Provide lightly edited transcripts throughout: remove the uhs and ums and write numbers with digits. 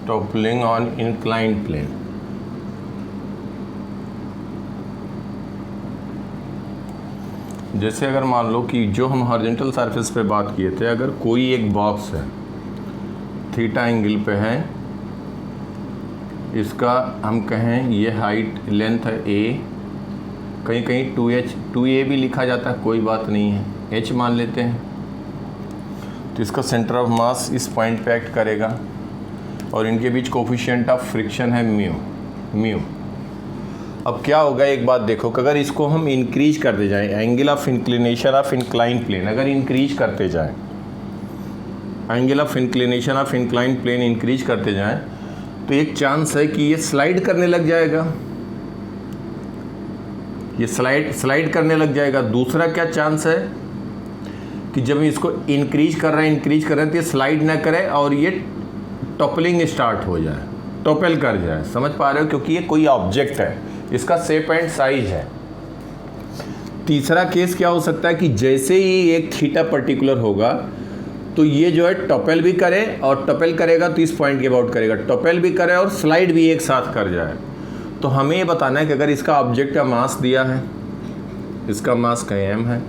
toppling on inclined plane. जैसे अगर मान लो कि जो हम हॉरिजॉन्टल सरफेस पे बात किए थे, अगर कोई एक बॉक्स है थीटा एंगल पे है, इसका हम कहें ये हाइट लेंथ है a, कहीं कहीं 2h 2a भी लिखा जाता है, कोई बात नहीं है, h मान लेते हैं। तो इसका सेंटर ऑफ मास इस पॉइंट पे एक्ट करेगा और इनके बीच कोफिशिएंट ऑफ फ्रिक्शन है म्यू। अब क्या होगा, एक बात देखो कि अगर इसको हम इंक्रीज करते जाएं, angle of inclination of incline plane अगर इंक्रीज करते जाएं, angle of inclination of incline plane increase करते जाएं, तो एक चांस है कि ये स्लाइड करने लग जाएगा, ये स्लाइड करने लग जाएगा। दूसरा क्या चांस है कि जब इसको इंक्रीज कर रहे हैं तो ये स्लाइड ना करे और ये टॉपलिंग स्टार्ट हो जाए, टॉपल कर जाए। समझ पा रहे हो, क्योंकि ये कोई ऑब्जेक्ट है, इसका शेप एंड साइज है। तीसरा केस क्या हो सकता है कि जैसे ही एक थीटा पर्टिकुलर होगा तो ये जो है टॉपल भी करे, और टॉपल करेगा तो इस पॉइंट के अबाउट करेगा, टॉपल भी करे और स्लाइड भी एक साथ कर जाए। तो हमें ये बताना है कि अगर इसका ऑब्जेक्ट का मास दिया है, इसका मास का m है,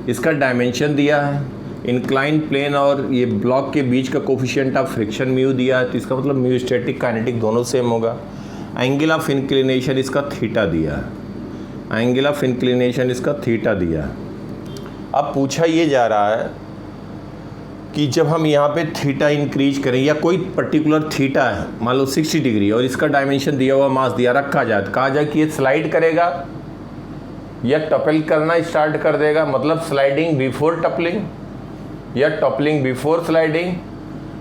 इसका डायमेंशन दिया है, इंक्लाइन प्लेन और ये ब्लॉक के बीच का कोफिशिएंट ऑफ फ्रिक्शन म्यू दिया है, तो इसका मतलब म्यू स्टैटिक काइनेटिक दोनों सेम होगा। एंगल ऑफ इंक्लिनेशन इसका थीटा दिया है, एंगल ऑफ इंक्लिनेशन इसका थीटा दिया है। अब पूछा ये जा रहा है कि जब हम यहाँ पे थीटा इंक्रीज करें या कोई पर्टिकुलर थीटा है, मान लो 60 डिग्री, और इसका डायमेंशन दिया हुआ, मास दिया, रखा जाए, तो कहा जाए कि ये स्लाइड करेगा या टॉपल करना स्टार्ट कर देगा, मतलब स्लाइडिंग बिफोर टॉपलिंग या टॉपलिंग बिफोर स्लाइडिंग।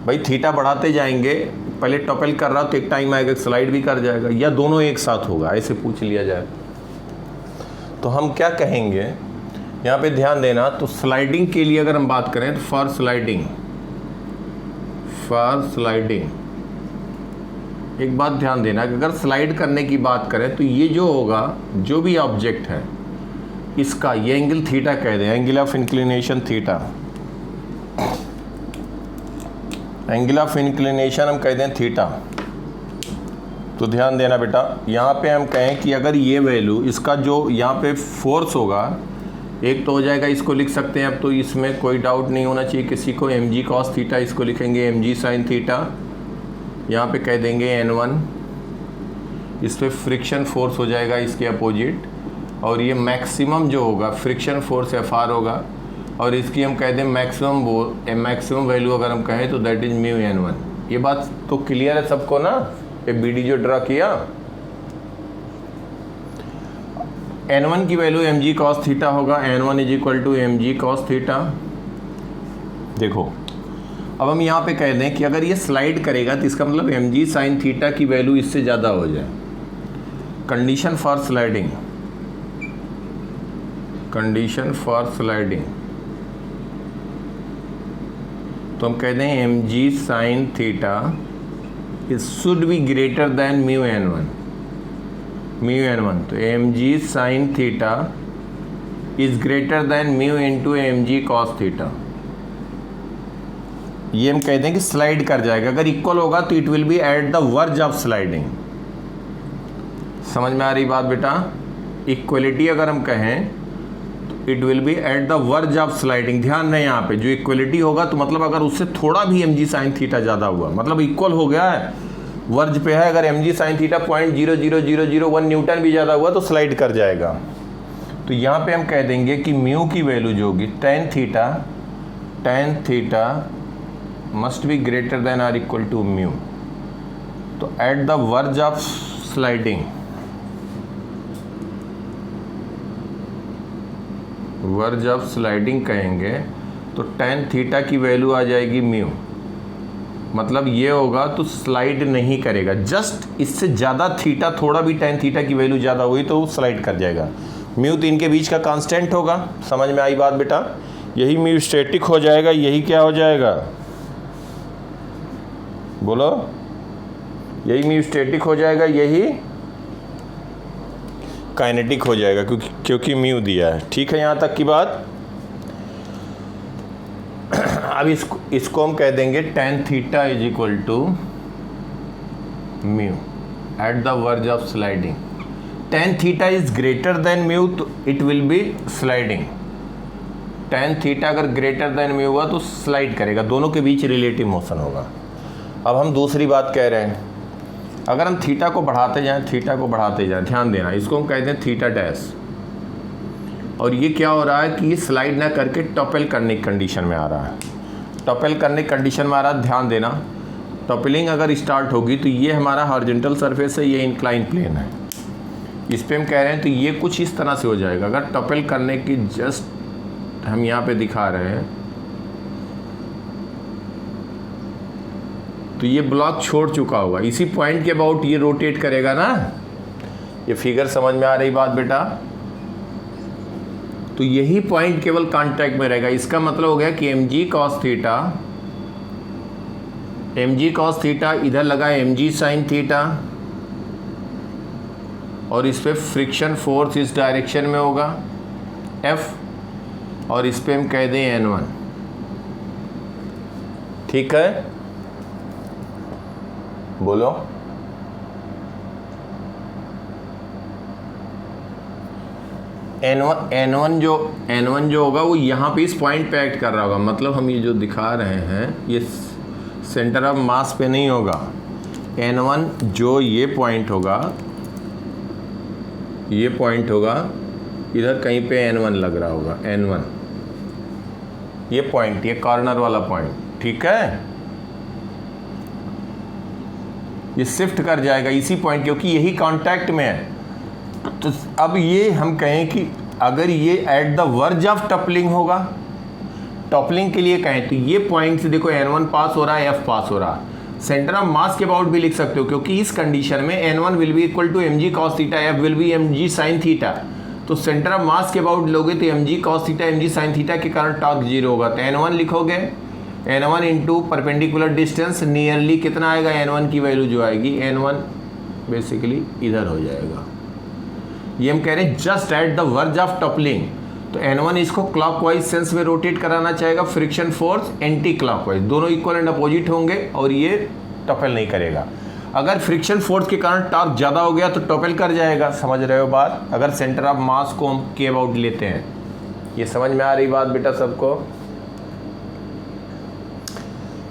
भाई थीटा बढ़ाते जाएंगे, पहले टॉपल कर रहा तो एक टाइम आएगा स्लाइड भी कर जाएगा, या दोनों एक साथ होगा, ऐसे पूछ लिया जाए तो हम क्या कहेंगे। यहाँ पे ध्यान देना, तो स्लाइडिंग के लिए अगर हम बात करें तो फॉर स्लाइडिंग एक बात ध्यान देना कि अगर स्लाइड करने की बात करें तो ये जो होगा, जो भी ऑब्जेक्ट है इसका ये एंगल थीटा कह दें, angle of inclination theta, angle of inclination हम कह दें थीटा। तो ध्यान देना बेटा, यहाँ पे हम कहें कि अगर ये वैल्यू, इसका जो यहाँ पे फोर्स होगा, एक तो हो जाएगा, इसको लिख सकते हैं अब, तो इसमें कोई डाउट नहीं होना चाहिए किसी को, mg cos थीटा, इसको लिखेंगे mg sin थीटा, यहाँ पे कह देंगे n1, इस पर फ्रिक्शन फोर्स हो जाएगा इसके अपोजिट, और ये मैक्सिमम जो होगा फ्रिक्शन फोर्स Fr होगा, और इसकी हम कह दें मैक्सिमम वैल्यू अगर हम कहें तो दैट इज म्यू n1। ये बात तो क्लियर है सबको ना, ये BD जो ड्रा किया, n1 की वैल्यू mg cos थीटा होगा, n1 is equal to mg cos theta. देखो अब हम यहाँ पे कह दें कि अगर ये स्लाइड करेगा तो इसका मतलब mg sin थीटा की वैल्यू इससे ज़्यादा हो जाए। Condition for sliding, condition for sliding, तो हम कहते हैं mg sin theta is should be greater than mu n1, तो mg sin theta is greater than mu into mg cos theta. ये हम कहते हैं कि स्लाइड कर जाएगा, अगर इक्वल होगा तो it will B eight the verge of sliding. समझ में आ रही बात बेटा? इक्वलिटी अगर हम कहें तो it will B eight the verge of sliding. ध्यान दें यहाँ पे जो इक्वलिटी होगा तो मतलब अगर उससे थोड़ा भी mg sin थीटा ज़्यादा हुआ, मतलब इक्वल हो गया है, वर्ज पे है, अगर mg sin थीटा 0.00001 न्यूटन भी ज़्यादा हुआ तो स्लाइड कर जाएगा। तो यहाँ पे हम कह देंगे कि म्यू की वैल्यू जो होगी tan theta must be greater than or equal to mu. तो at the verge of sliding, verge of sliding कहेंगे तो tan थीटा की वैल्यू आ जाएगी म्यू, मतलब ये होगा तो स्लाइड नहीं करेगा, जस्ट इससे ज़्यादा थीटा, थोड़ा भी tan थीटा की वैल्यू ज़्यादा हुई तो स्लाइड कर जाएगा। म्यू तो इनके बीच का कांस्टेंट होगा। समझ में आई बात बेटा? यही म्यू स्टैटिक हो जाएगा, यही क्या हो जाएगा, बोलो? यही म्यू स्टैटिक हो जाएगा, यही काइनेटिक हो जाएगा, क्योंकि म्यू दिया है। ठीक है, यहाँ तक की बात। अब इसको हम कह देंगे tan theta is equal to mu at the verge of sliding. tan theta is greater than mu तो it will be sliding. tan theta अगर ग्रेटर देन म्यू हुआ तो स्लाइड करेगा, दोनों के बीच रिलेटिव मोशन होगा। अब हम दूसरी बात कह रहे हैं, अगर हम थीटा को बढ़ाते जाएं, थीटा को बढ़ाते जाएं, ध्यान देना, इसको हम कहते हैं थीटा डैश, और ये क्या हो रहा है कि ये स्लाइड ना करके टॉपेल करने की कंडीशन में आ रहा है। टॉपेल करने की कंडीशन में आ रहा है, ध्यान देना। टॉपलिंग अगर स्टार्ट होगी तो ये हमारा हॉरिजॉन्टल सरफेस है, ये इंक्लाइन प्लेन है, इस पे हम कह रहे हैं तो ये कुछ इस तरह से हो जाएगा। अगर टॉपेल करने की जस्ट हम यहाँ पे दिखा रहे हैं तो ये ब्लॉक छोड़ चुका होगा, इसी पॉइंट के अबाउट ये रोटेट करेगा ना। ये फिगर समझ में आ रही बात बेटा? तो यही पॉइंट केवल कांटेक्ट में रहेगा। इसका मतलब हो गया कि mg cos थीटा इधर लगा mg sin थीटा, और इस पे फ्रिक्शन फोर्स इस डायरेक्शन में होगा F, और इस पे हम कह दें N1। ठीक है, बोलो। N1 जो होगा वो यहाँ पे इस पॉइंट पे एक्ट कर रहा होगा। मतलब हम ये जो दिखा रहे हैं ये सेंटर ऑफ मास पे नहीं होगा। N1 जो ये पॉइंट होगा, ये पॉइंट होगा इधर कहीं पे N1 लग रहा होगा, N1 ये पॉइंट, ये कॉर्नर वाला पॉइंट, ठीक है। ये शिफ्ट कर जाएगा इसी पॉइंट, क्योंकि यही कांटेक्ट में है। तो अब ये हम कहें कि अगर ये एट द वर्ज ऑफ टपलिंग होगा, टॉपलिंग के लिए कहें तो ये पॉइंट से देखो N1 पास हो रहा है, F पास हो रहा है। सेंटर ऑफ मास के अबाउट भी लिख सकते हो, क्योंकि इस कंडीशन में N1 will be equal to mg cos theta, F will be mg sin theta. तो सेंटर ऑफ मास के अबाउट लोगे तो mg cos theta mg sin theta के कारण टॉर्क जीरो होगा। तो N1 लिखोगे, N1 into perpendicular distance nearly कितना आएगा, N1 की वैल्यू जो आएगी, N1 बेसिकली इधर हो जाएगा। ये हम कह रहे हैं just eight the verge of toppling. तो N1 इसको क्लॉकवाइज सेंस में रोटेट कराना चाहेगा, फ्रिक्शन फोर्स एंटी क्लॉकवाइज, दोनों इक्वल एंड अपोजिट होंगे, और ये टॉपेल नहीं करेगा। अगर फ्रिक्शन फोर्स के कारण टॉर्क ज़्यादा हो गया तो टॉपेल कर जाएगा। समझ रहे हो बात? अगर सेंटर ऑफ मास को हम के अबाउट लेते हैं, ये समझ में आ रही बात बेटा सबको?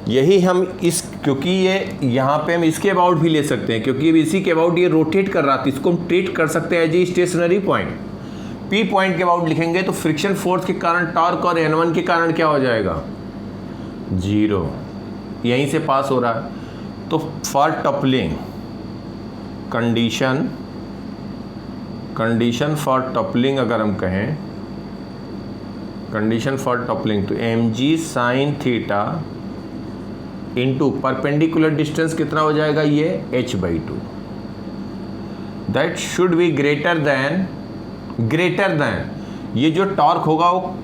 यही हम इस, क्योंकि ये यहाँ पे हम इसके अबाउट भी ले सकते हैं, क्योंकि अब इसी के अबाउट ये रोटेट कर रहा था, इसको हम ट्रीट कर सकते हैं as a stationary point. P point के अबाउट लिखेंगे तो फ्रिक्शन फोर्स के कारण टॉर्क और N1 के कारण क्या हो जाएगा, जीरो, यहीं से पास हो रहा है। तो फॉर टपलिंग कंडीशन फॉर टपलिंग अगर हम कहें, कंडीशन फॉर टपलिंग तो mg sin theta into perpendicular distance कितना हो जाएगा, ये h/2, that should be greater then ये जो टॉर्क होगा वो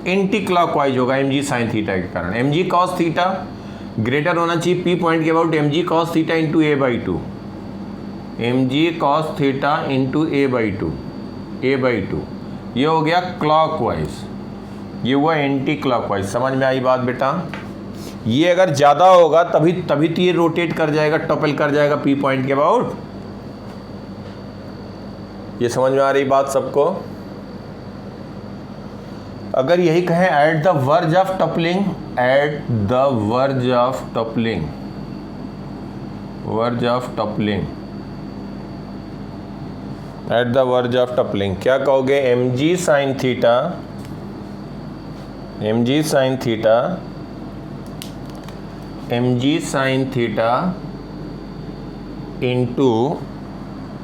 एंटी क्लॉकवाइज होगा mg sin थीटा के कारण। mg cos थीटा ग्रेटर होना चाहिए P पॉइंट के about mg cos theta into a/2, mg cos theta into a/2, ये हो गया क्लॉकवाइज, ये हुआ एंटी क्लॉकवाइज। समझ में आई बात बेटा? ये अगर ज़्यादा होगा तभी तो ये रोटेट कर जाएगा, टॉपेल कर जाएगा P पॉइंट के अबाउट। ये समझ में आ रही बात सबको? अगर यही कहें at the verge of toppling, क्या कहोगे, mg sin theta into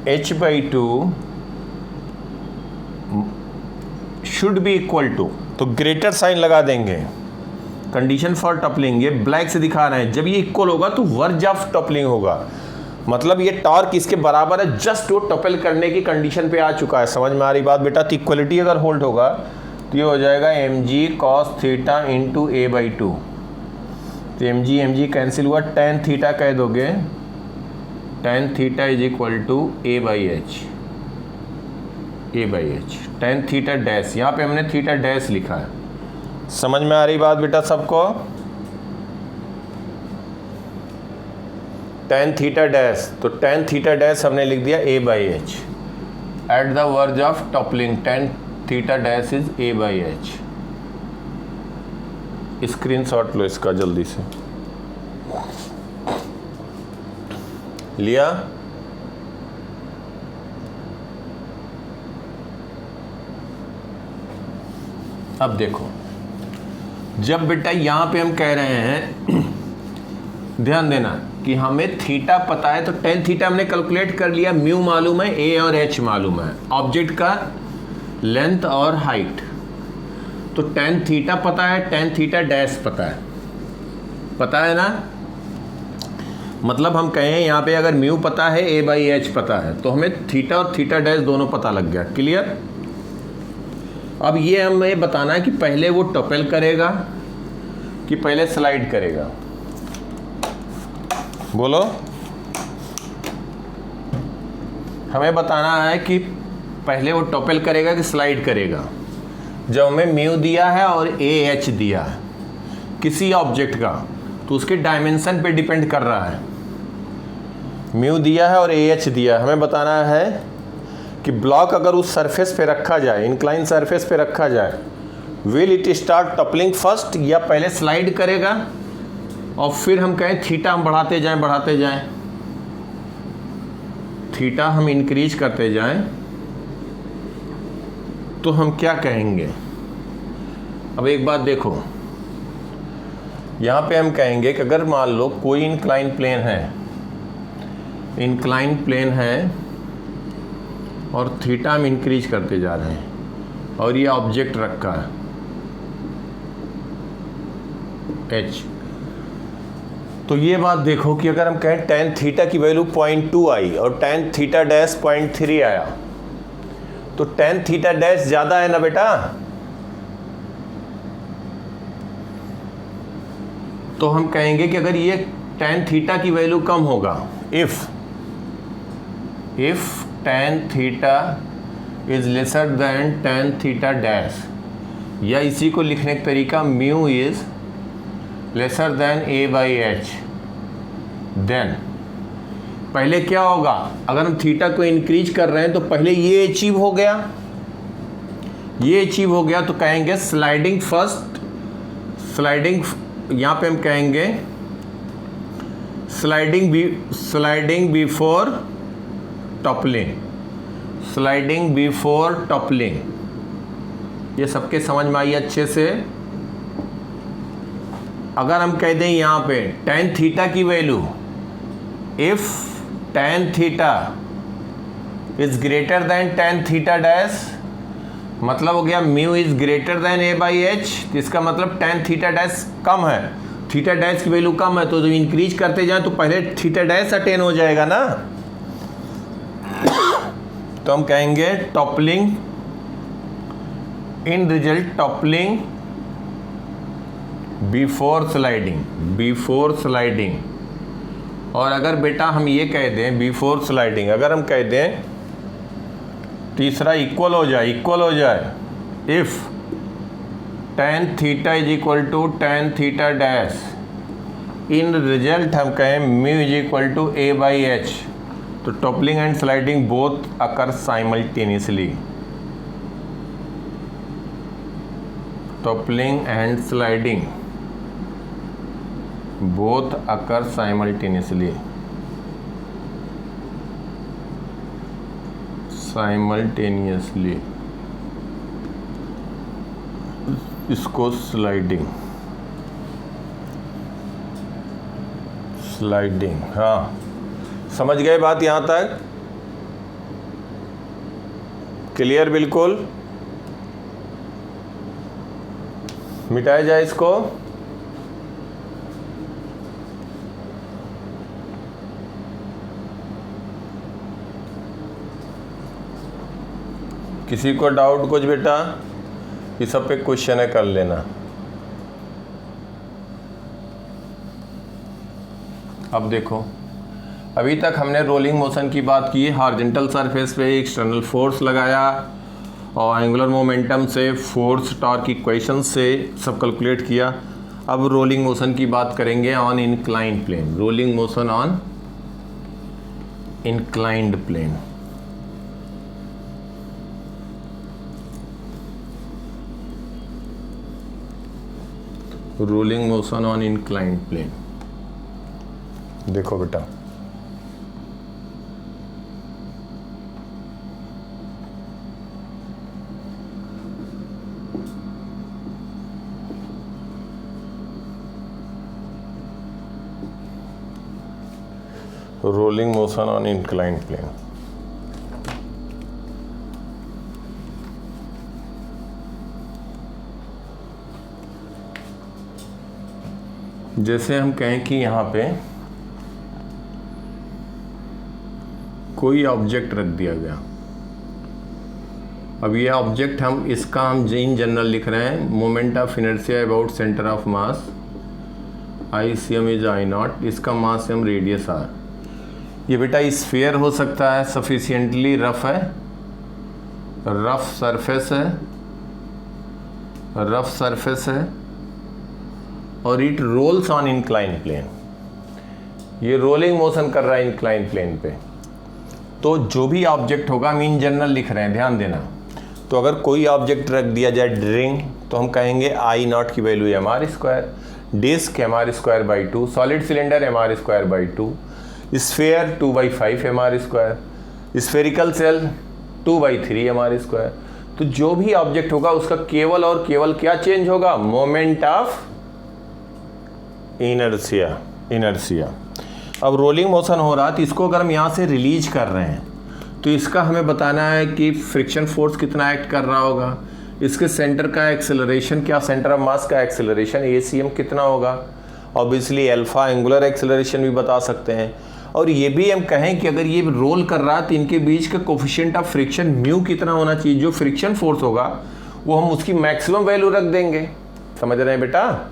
h/2 should be equal to, तो ग्रेटर साइन लगा देंगे। कंडीशन फॉर टपलिंग, ये ब्लैक से दिखा रहे हैं, जब ये इक्वल होगा तो वर्ज ऑफ टपलिंग होगा, मतलब ये टॉर्क इसके बराबर है, जस्ट वो टपल करने की कंडीशन पे आ चुका है। समझ में आ रही बात बेटा? तो इक्वलिटी अगर होल्ड होगा तो ये हो जाएगा mg cos theta into a/2, तो mg कैंसिल हुआ, tan थीटा कह दोगे, tan theta is equal to a/h, tan theta dash, यहाँ पे हमने थीटा डैश लिखा है। समझ में आ रही बात बेटा सबको? tan थीटा डैश, तो tan थीटा डैश हमने लिख दिया a/h at the verge of toppling, tan theta dash is a/h। Screenshot लो इसका जल्दी से, लिया? अब देखो, जब बेटा यहां पे हम कह रहे हैं ध्यान देना कि हमें थीटा पता है, तो tan थीटा हमने कैलकुलेट कर लिया, म्यू मालूम है, a और h मालूम है, ऑब्जेक्ट का लेंथ और हाइट, तो tan थीटा पता है, tan थीटा डैश पता है ना। मतलब हम कहें यहाँ पे अगर म्यू पता है, a/h पता है, तो हमें थीटा और थीटा डैश दोनों पता लग गया। क्लियर? अब ये हमें बताना है कि पहले वो टॉपेल करेगा कि पहले स्लाइड करेगा। बोलो, हमें बताना है कि पहले वो टॉपेल करेगा कि स्लाइड करेगा। जब हमें म्यू दिया है और a/h दिया है किसी ऑब्जेक्ट का, तो उसके डायमेंशन पे डिपेंड कर रहा है। म्यू दिया है और a/h दिया है, हमें बताना है कि ब्लॉक अगर उस सरफेस पे रखा जाए, इंक्लाइन सरफेस पे रखा जाए, will it start toppling first, या पहले स्लाइड करेगा और फिर हम कहें थीटा हम बढ़ाते जाएं, थीटा हम इंक्रीज करते जाएं, तो हम क्या कहेंगे? अब एक बात देखो, यहाँ पे हम कहेंगे कि अगर मान लो कोई इंक्लाइन प्लेन है और थीटा हम इंक्रीज करते जा रहे हैं और ये ऑब्जेक्ट रखा है h, तो ये बात देखो कि अगर हम कहें tan थीटा की वैल्यू 0.2 आई और tan थीटा डैश 0.3 आया, तो tan थीटा डैश ज़्यादा है ना बेटा, तो हम कहेंगे कि अगर ये tan थीटा की वैल्यू कम होगा, if tan theta is lesser than tan theta dash, या इसी को लिखने का तरीका mu is lesser than a/h, then पहले क्या होगा? अगर हम थीटा को इंक्रीज कर रहे हैं तो पहले ये अचीव हो गया, तो कहेंगे स्लाइडिंग फर्स्ट, यहाँ पे हम कहेंगे स्लाइडिंग बिफोर टॉपलिंग। ये सबके समझ में आई अच्छे से? अगर हम कह दें यहाँ पे tan थीटा की value, if tan theta is greater then tan theta dash, मतलब हो गया mu is greater then a/h, तो इसका मतलब tan थीटा डैश कम है, थीटा डैश की वैल्यू कम है, तो जब इंक्रीज करते जाएं तो पहले थीटा डैश अटेन हो जाएगा ना, तो हम कहेंगे टॉपलिंग इन रिजल्ट, टॉपलिंग बिफोर स्लाइडिंग। और अगर बेटा हम ये कह दें बिफोर स्लाइडिंग, अगर हम कह दें तीसरा इक्वल हो जाए, if tan theta is equal to tan theta dash, in result हम कहें mu is equal to a/h, तो toppling and sliding both occur simultaneously, toppling and sliding both occur simultaneously, इसको स्लाइडिंग, हाँ समझ गए बात यहाँ तक? क्लियर बिल्कुल? मिटाया जाए इसको। किसी को डाउट कुछ बेटा? ये सब पे क्वेश्चन है, कर लेना। अब देखो, अभी तक हमने रोलिंग मोशन की बात की, हॉरिजॉन्टल सरफेस पे एक्सटर्नल फोर्स लगाया और एंगुलर मोमेंटम से, फोर्स टॉर्क इक्वेशन से सब कैलकुलेट किया। अब रोलिंग मोशन की बात करेंगे on incline plane, rolling motion on inclined plane. Rolling motion on inclined plane. देखो बेटा, rolling motion on inclined plane. जैसे हम कहें कि यहाँ पे कोई ऑब्जेक्ट रख दिया गया। अब ये ऑब्जेक्ट हम इसका हम इन जनरल लिख रहे हैं, moment of inertia about centre of mass ICM is I0, इसका मास m रेडियस r। ये बेटा स्फीयर हो सकता है, सफिशिएंटली रफ है, रफ सरफेस है और it rolls on incline plane. ये रोलिंग मोशन कर रहा है इंक्लाइन प्लेन पे। तो जो भी ऑब्जेक्ट होगा, हम इन जनरल लिख रहे हैं, ध्यान देना। तो अगर कोई ऑब्जेक्ट रख दिया जाए रिंग, तो हम कहेंगे I0 की वैल्यू mr², disc mr²/2, solid cylinder mr²/2, sphere 2/5 mr², spherical shell 2/3 mr²। तो जो भी ऑब्जेक्ट होगा उसका केवल और केवल क्या चेंज होगा? Moment of inertia. अब रोलिंग मोशन हो रहा, तो इसको अगर हम यहाँ से रिलीज कर रहे हैं तो इसका हमें बताना है कि फ्रिक्शन फोर्स कितना एक्ट कर रहा होगा, इसके सेंटर का एक्सेलरेशन क्या, सेंटर ऑफ मास का एक्सेलरेशन ACM कितना होगा। ऑब्वियसली अल्फा एंगुलर एक्सेलरेशन भी बता सकते हैं। और ये भी हम कहें कि अगर ये रोल कर रहा है तो इनके बीच का कोफिशिएंट ऑफ फ्रिक्शन म्यू कितना होना चाहिए। जो फ्रिक्शन फोर्स होगा वो हम उसकी मैक्सिमम वैल्यू रख देंगे। समझ रहे हैं बेटा?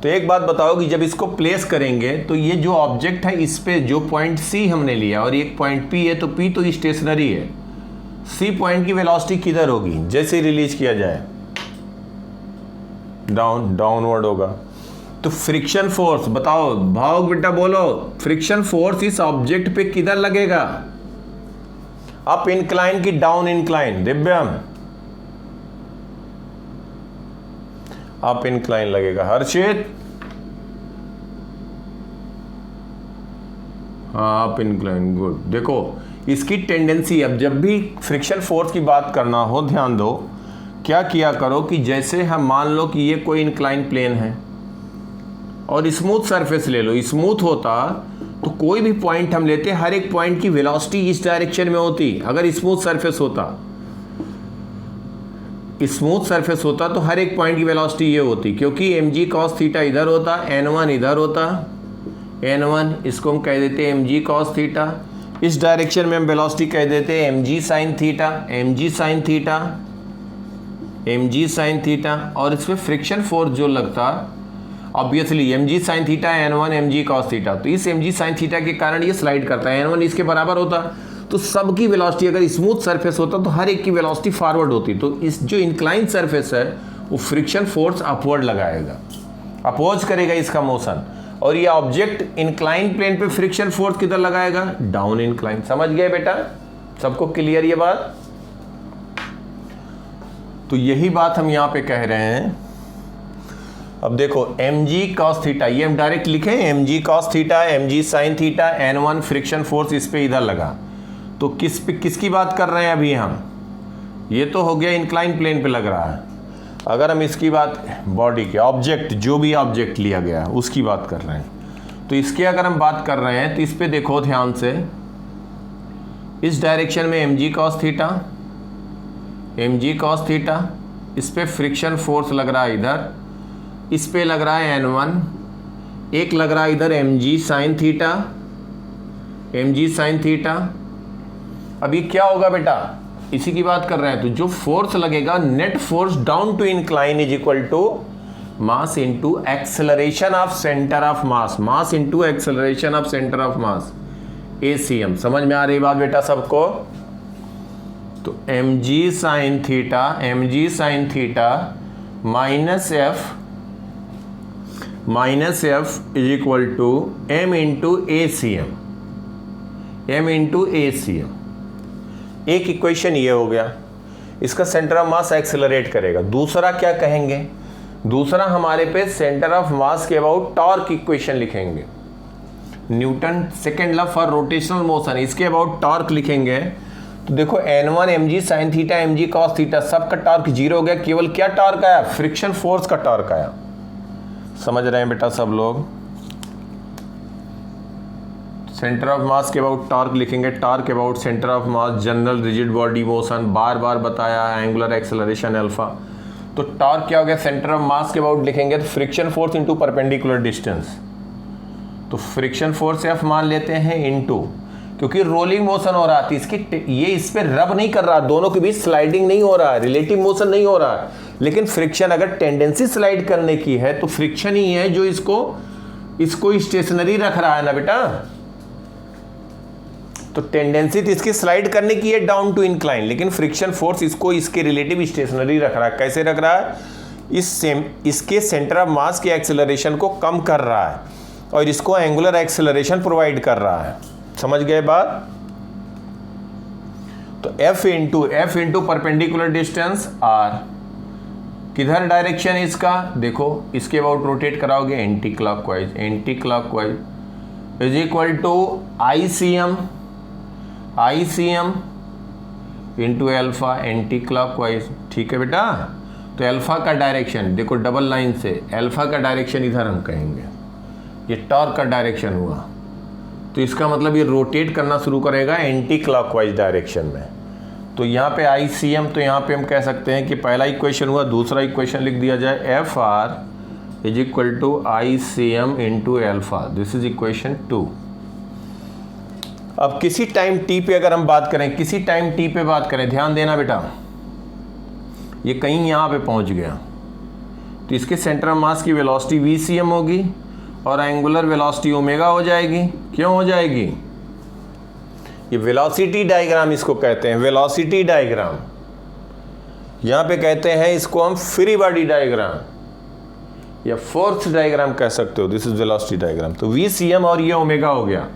तो एक बात बताओ कि जब इसको प्लेस करेंगे तो ये जो ऑब्जेक्ट है इस पे जो पॉइंट C हमने लिया और एक पॉइंट P है, तो P तो स्टेशनरी है, C पॉइंट की वेलोसिटी किधर होगी जैसे रिलीज किया जाए? डाउनवर्ड होगा। तो फ्रिक्शन फोर्स बताओ, भाव बेटा बोलो, फ्रिक्शन फोर्स इस ऑब्जेक्ट पे किधर लगेगा? अप इंक्लाइन की डाउन इंक्लाइन? दिव्यम, अप इंक्लाइन लगेगा। हर्षित, हाँ अप इंक्लाइन, गुड। देखो इसकी टेंडेंसी, अब जब भी फ्रिक्शन फोर्स की बात करना हो, ध्यान दो, क्या किया करो कि जैसे हम मान लो कि ये कोई इंक्लाइन प्लेन है और स्मूथ सरफेस ले लो। स्मूथ होता तो कोई भी पॉइंट हम लेते, हर एक पॉइंट की वेलोसिटी इस डायरेक्शन में होती। अगर स्मूथ सरफेस होता तो हर एक पॉइंट की वेलोसिटी ये होती, क्योंकि mg cos थीटा इधर होता, n1 इधर होता, n1 इसको हम कह देते हैं mg cos थीटा। इस डायरेक्शन में हम वेलोसिटी कह देते हैं mg sin थीटा। और इसमें फ्रिक्शन फोर्स जो लगता, obviously mg sin theta n1 mg cos theta. तो इस mg sin थीटा के कारण ये स्लाइड करता है, n1 इसके बराबर होता। तो सबकी वेलोसिटी, अगर स्मूथ सरफेस होता तो हर एक की वेलोसिटी फॉरवर्ड होती। तो इस जो इंक्लाइन सरफेस है वो फ्रिक्शन फोर्स अपवर्ड लगाएगा, अपोज करेगा इसका मोशन। और ये ऑब्जेक्ट इंक्लाइन प्लेन पे फ्रिक्शन फोर्स किधर लगाएगा? Down incline. समझ गए बेटा? सबको क्लियर ये बात? तो यही बात हम यहां पे कह रहे हैं। अब देखो mg cos थीटा, ये हम डायरेक्ट लिखें, mg cos theta mg sin theta n1 friction force इस पे इधर लगा। तो किसकी बात कर रहे हैं अभी हम? ये तो हो गया इंक्लाइन प्लेन पे लग रहा है। अगर हम इसकी बात बॉडी के ऑब्जेक्ट, जो भी ऑब्जेक्ट लिया गया उसकी बात कर रहे हैं, तो इसके अगर हम बात कर रहे हैं तो इस पे देखो ध्यान से, इस डायरेक्शन में mg cos थीटा, इस पे फ्रिक्शन फोर्स लग रहा है इधर, इस पे लग रहा है n1, एक लग रहा है इधर mg sin थीटा। अभी क्या होगा बेटा? इसी की बात कर रहे हैं। तो जो फोर्स लगेगा, net force down to incline is equal to mass into acceleration of centre of mass into acceleration of centre of mass, ACM। समझ में आ रही बात बेटा सबको? तो mg sin थीटा minus f minus f is equal to m into a c m, m into a c m. एक इक्वेशन ये हो गया, इसका सेंटर ऑफ मास एक्सेलरेट करेगा। दूसरा क्या कहेंगे, दूसरा हमारे पे सेंटर ऑफ मास के अबाउट टॉर्क इक्वेशन लिखेंगे, Newton second law for rotational motion, इसके अबाउट टॉर्क लिखेंगे। तो देखो n1 mg sin theta mg cos theta सबका टॉर्क जीरो हो गया, केवल क्या टॉर्क आया, फ्रिक्शन फोर्स का टॉर्क आया। समझ रहे हैं बेटा सब लोग? सेंटर ऑफ मास के अबाउट टॉर्क लिखेंगे, torque about centre of mass, general rigid body motion, बार बार बताया है, एंगुलर एक्सेलरेशन अल्फा। तो टॉर्क क्या हो गया, सेंटर ऑफ मास के अबाउट लिखेंगे तो friction force into perpendicular distance. तो फ्रिक्शन फोर्स एफ मान लेते हैं इनटू, क्योंकि रोलिंग मोशन हो रहा है इसकी, ये इस पे रब नहीं कर रहा, दोनों के बीच स्लाइडिंग नहीं हो रहा है, रिलेटिव मोशन नहीं हो रहा है। लेकिन फ्रिक्शन अगर टेंडेंसी स्लाइड करने की है तो फ्रिक्शन ही है जो इसको स्टेशनरी रख रहा है ना बेटा। तो टेंडेंसी तो इसकी स्लाइड करने की है डाउन टू इंक्लाइन, लेकिन फ्रिक्शन फोर्स इसको इसके रिलेटिव स्टेशनरी रख रहा है। कैसे रख रहा है, इसके सेंटर ऑफ मास की एक्सेलरेशन को कम कर रहा है और इसको एंगुलर एक्सेलरेशन प्रोवाइड कर रहा है। समझ गए बात? तो F इंटू परपेंडिकुलर डिस्टेंस R, किधर डायरेक्शन इसका, देखो इसके अबाउट रोटेट कराओगे anti clockwise, anti clockwise is equal to ICM into alpha anti clockwise. ठीक है बेटा? तो एल्फा का डायरेक्शन देखो डबल लाइन से, एल्फा का डायरेक्शन इधर हम कहेंगे, ये टॉर्क का डायरेक्शन हुआ, तो इसका मतलब ये रोटेट करना शुरू करेगा एंटी क्लॉकवाइज डायरेक्शन में। तो यहाँ पे ICM, तो यहाँ पे हम कह सकते हैं कि पहला इक्वेशन हुआ, दूसरा इक्वेशन लिख दिया जाए FR is equal to ICM into alpha, this is equation 2। अब किसी टाइम t पे अगर हम बात करें, किसी टाइम t पे बात करें, ध्यान देना बेटा, ये कहीं यहाँ पे पहुँच गया तो इसके सेंटर ऑफ मास की वेलोसिटी VCM होगी और एंगुलर वेलोसिटी ओमेगा हो जाएगी। क्यों हो जाएगी? ये वेलोसिटी डायग्राम इसको कहते हैं, वेलोसिटी डायग्राम। यहाँ पे कहते हैं इसको हम फ्री बॉडी डायग्राम या फोर्स डायग्राम कह सकते हो। This is velocity diagram. तो VCM और ये ओमेगा हो गया।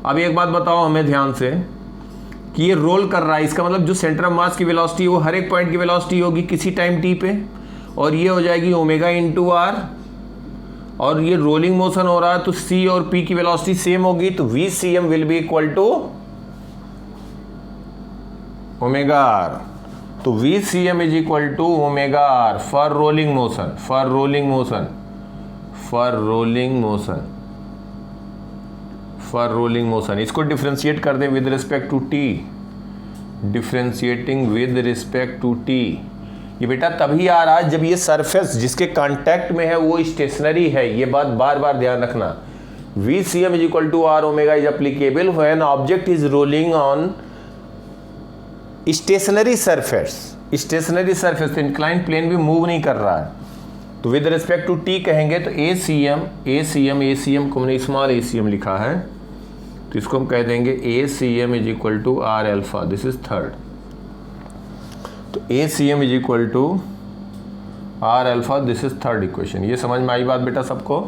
अब एक बात बताओ हमें ध्यान से कि ये रोल कर रहा है, इसका मतलब जो सेंटर ऑफ मास की वेलोसिटी वो हर एक पॉइंट की वेलोसिटी होगी किसी टाइम t पे, और ये हो जाएगी ओमेगा इंटू R, और ये रोलिंग मोशन हो रहा है तो C और P की वेलोसिटी सेम होगी, तो VCM will be equal to omega R। तो VCM is equal to omega R for rolling motion, for rolling motion, for rolling motion, for rolling motion. इसको डिफ्रेंशिएट कर दे with respect to t, differentiating with respect to t। ये बेटा तभी आ रहा है जब ये सरफेस जिसके कांटेक्ट में है वो स्टेशनरी है। ये बात बार बार ध्यान रखना। VCM is equal to R omega is applicable when object is rolling on stationary surface, stationary surface, incline plane भी मूव नहीं कर रहा है। तो विद रिस्पेक्ट टू t कहेंगे तो ACM को हमने स्मॉल ACM लिखा है, तो इसको हम कह देंगे ACM is equal to R alpha, this is third. तो ACM is equal to R alpha, this is third equation. ये समझ में आई बात बेटा सबको?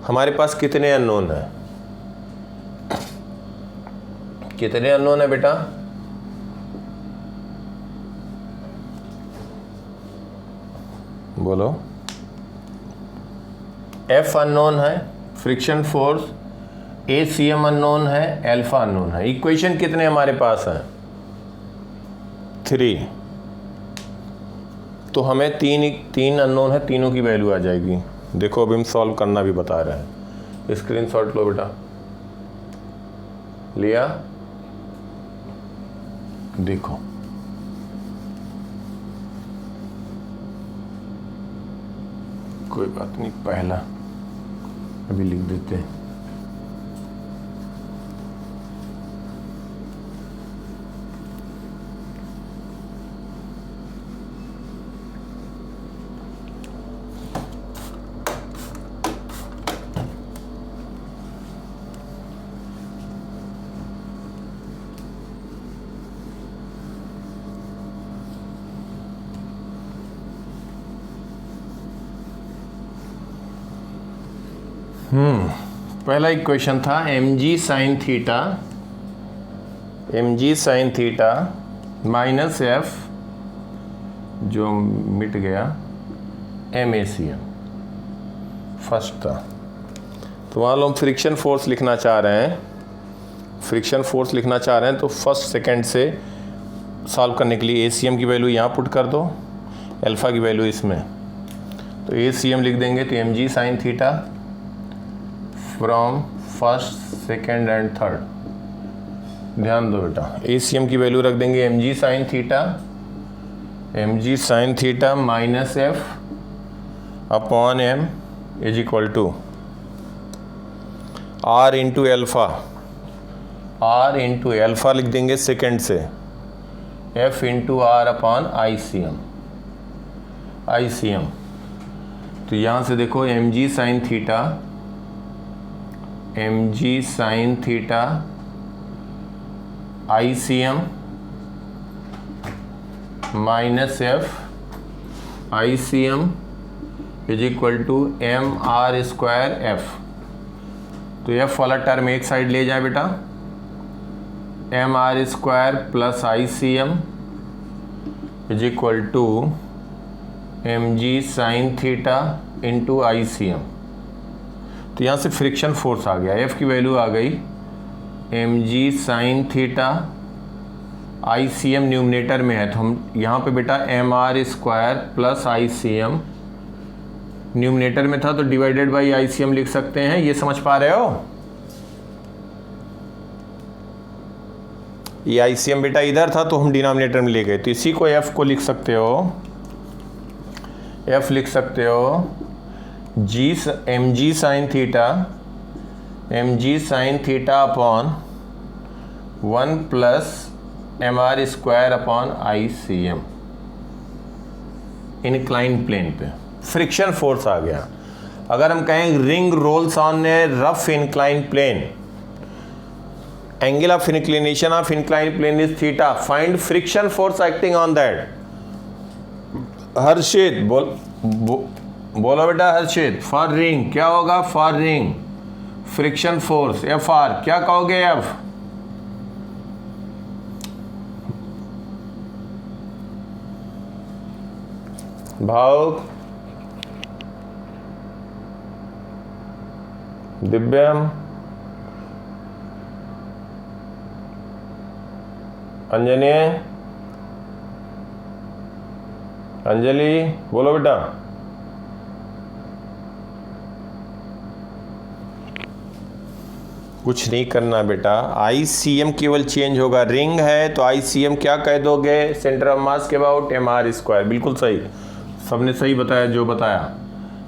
हमारे पास कितने अननोन है, कितने अननोन है बेटा? बोलो। F अननोन है, फ्रिक्शन फोर्स, ACM अननोन है, अल्फा अननोन है। इक्वेशन कितने हमारे पास हैं? 3। तो हमें तीन अननोन है, तीनों की वैल्यू आ जाएगी। देखो अभी हम सॉल्व करना भी बता रहे हैं। स्क्रीनशॉट लो बेटा, लिया? देखो कोई बात नहीं, पहला अभी लिख देते हैं। पहला इक्वेशन था mg sine theta minus f जो मिट गया MACM फर्स्ट था। तो मान लो हम फ्रिक्शन फोर्स लिखना चाह रहे हैं, तो फर्स्ट सेकंड से सॉल्व करने के लिए ACM की वैल्यू यहाँ पुट कर दो, अल्फ़ा की वैल्यू इसमें। तो ACM लिख देंगे तो mg sine theta from first second and third. ध्यान दो बेटा, ACM की वैल्यू रख देंगे mg sine theta minus f upon m is equal to r into alpha लिख देंगे सेकंड से, f into r upon ICM। तो यहाँ से देखो mg sine theta ICM minus f ICM is equal to mr square f। तो f वाला term एक साइड ले जाए बेटा, mr square plus ICM is equal to mg sine theta into ICM। तो यहाँ से फ्रिक्शन फोर्स आ गया, f की वैल्यू आ गई mg sine theta, ICM numerator में है तो हम यहाँ पे बेटा mr square plus ICM numerator में था तो डिवाइडेड बाई ICM लिख सकते हैं। ये समझ पा रहे हो? ये ICM बेटा इधर था तो हम डिनोमिनेटर में ले गए, तो इसी को f को लिख सकते हो, f लिख सकते हो mg sine theta upon 1 plus mr square upon ICM incline plane पे। फ्रिक्शन फोर्स आ गया। अगर हम कहें ring rolls on a rough incline plane, angle of inclination of incline plane is theta, find friction force acting on that. Harshit बोलो बेटा, Harshit for ring क्या होगा? For ring friction force FR क्या कहोगे? F भाव, दिव्यम, अंजलि बोलो बेटा। कुछ नहीं करना बेटा, ICM केवल चेंज होगा। रिंग है तो ICM क्या कह दोगे? सेंटर ऑफ मास के अबाउट mr स्क्वायर। बिल्कुल सही, सबने सही बताया जो बताया।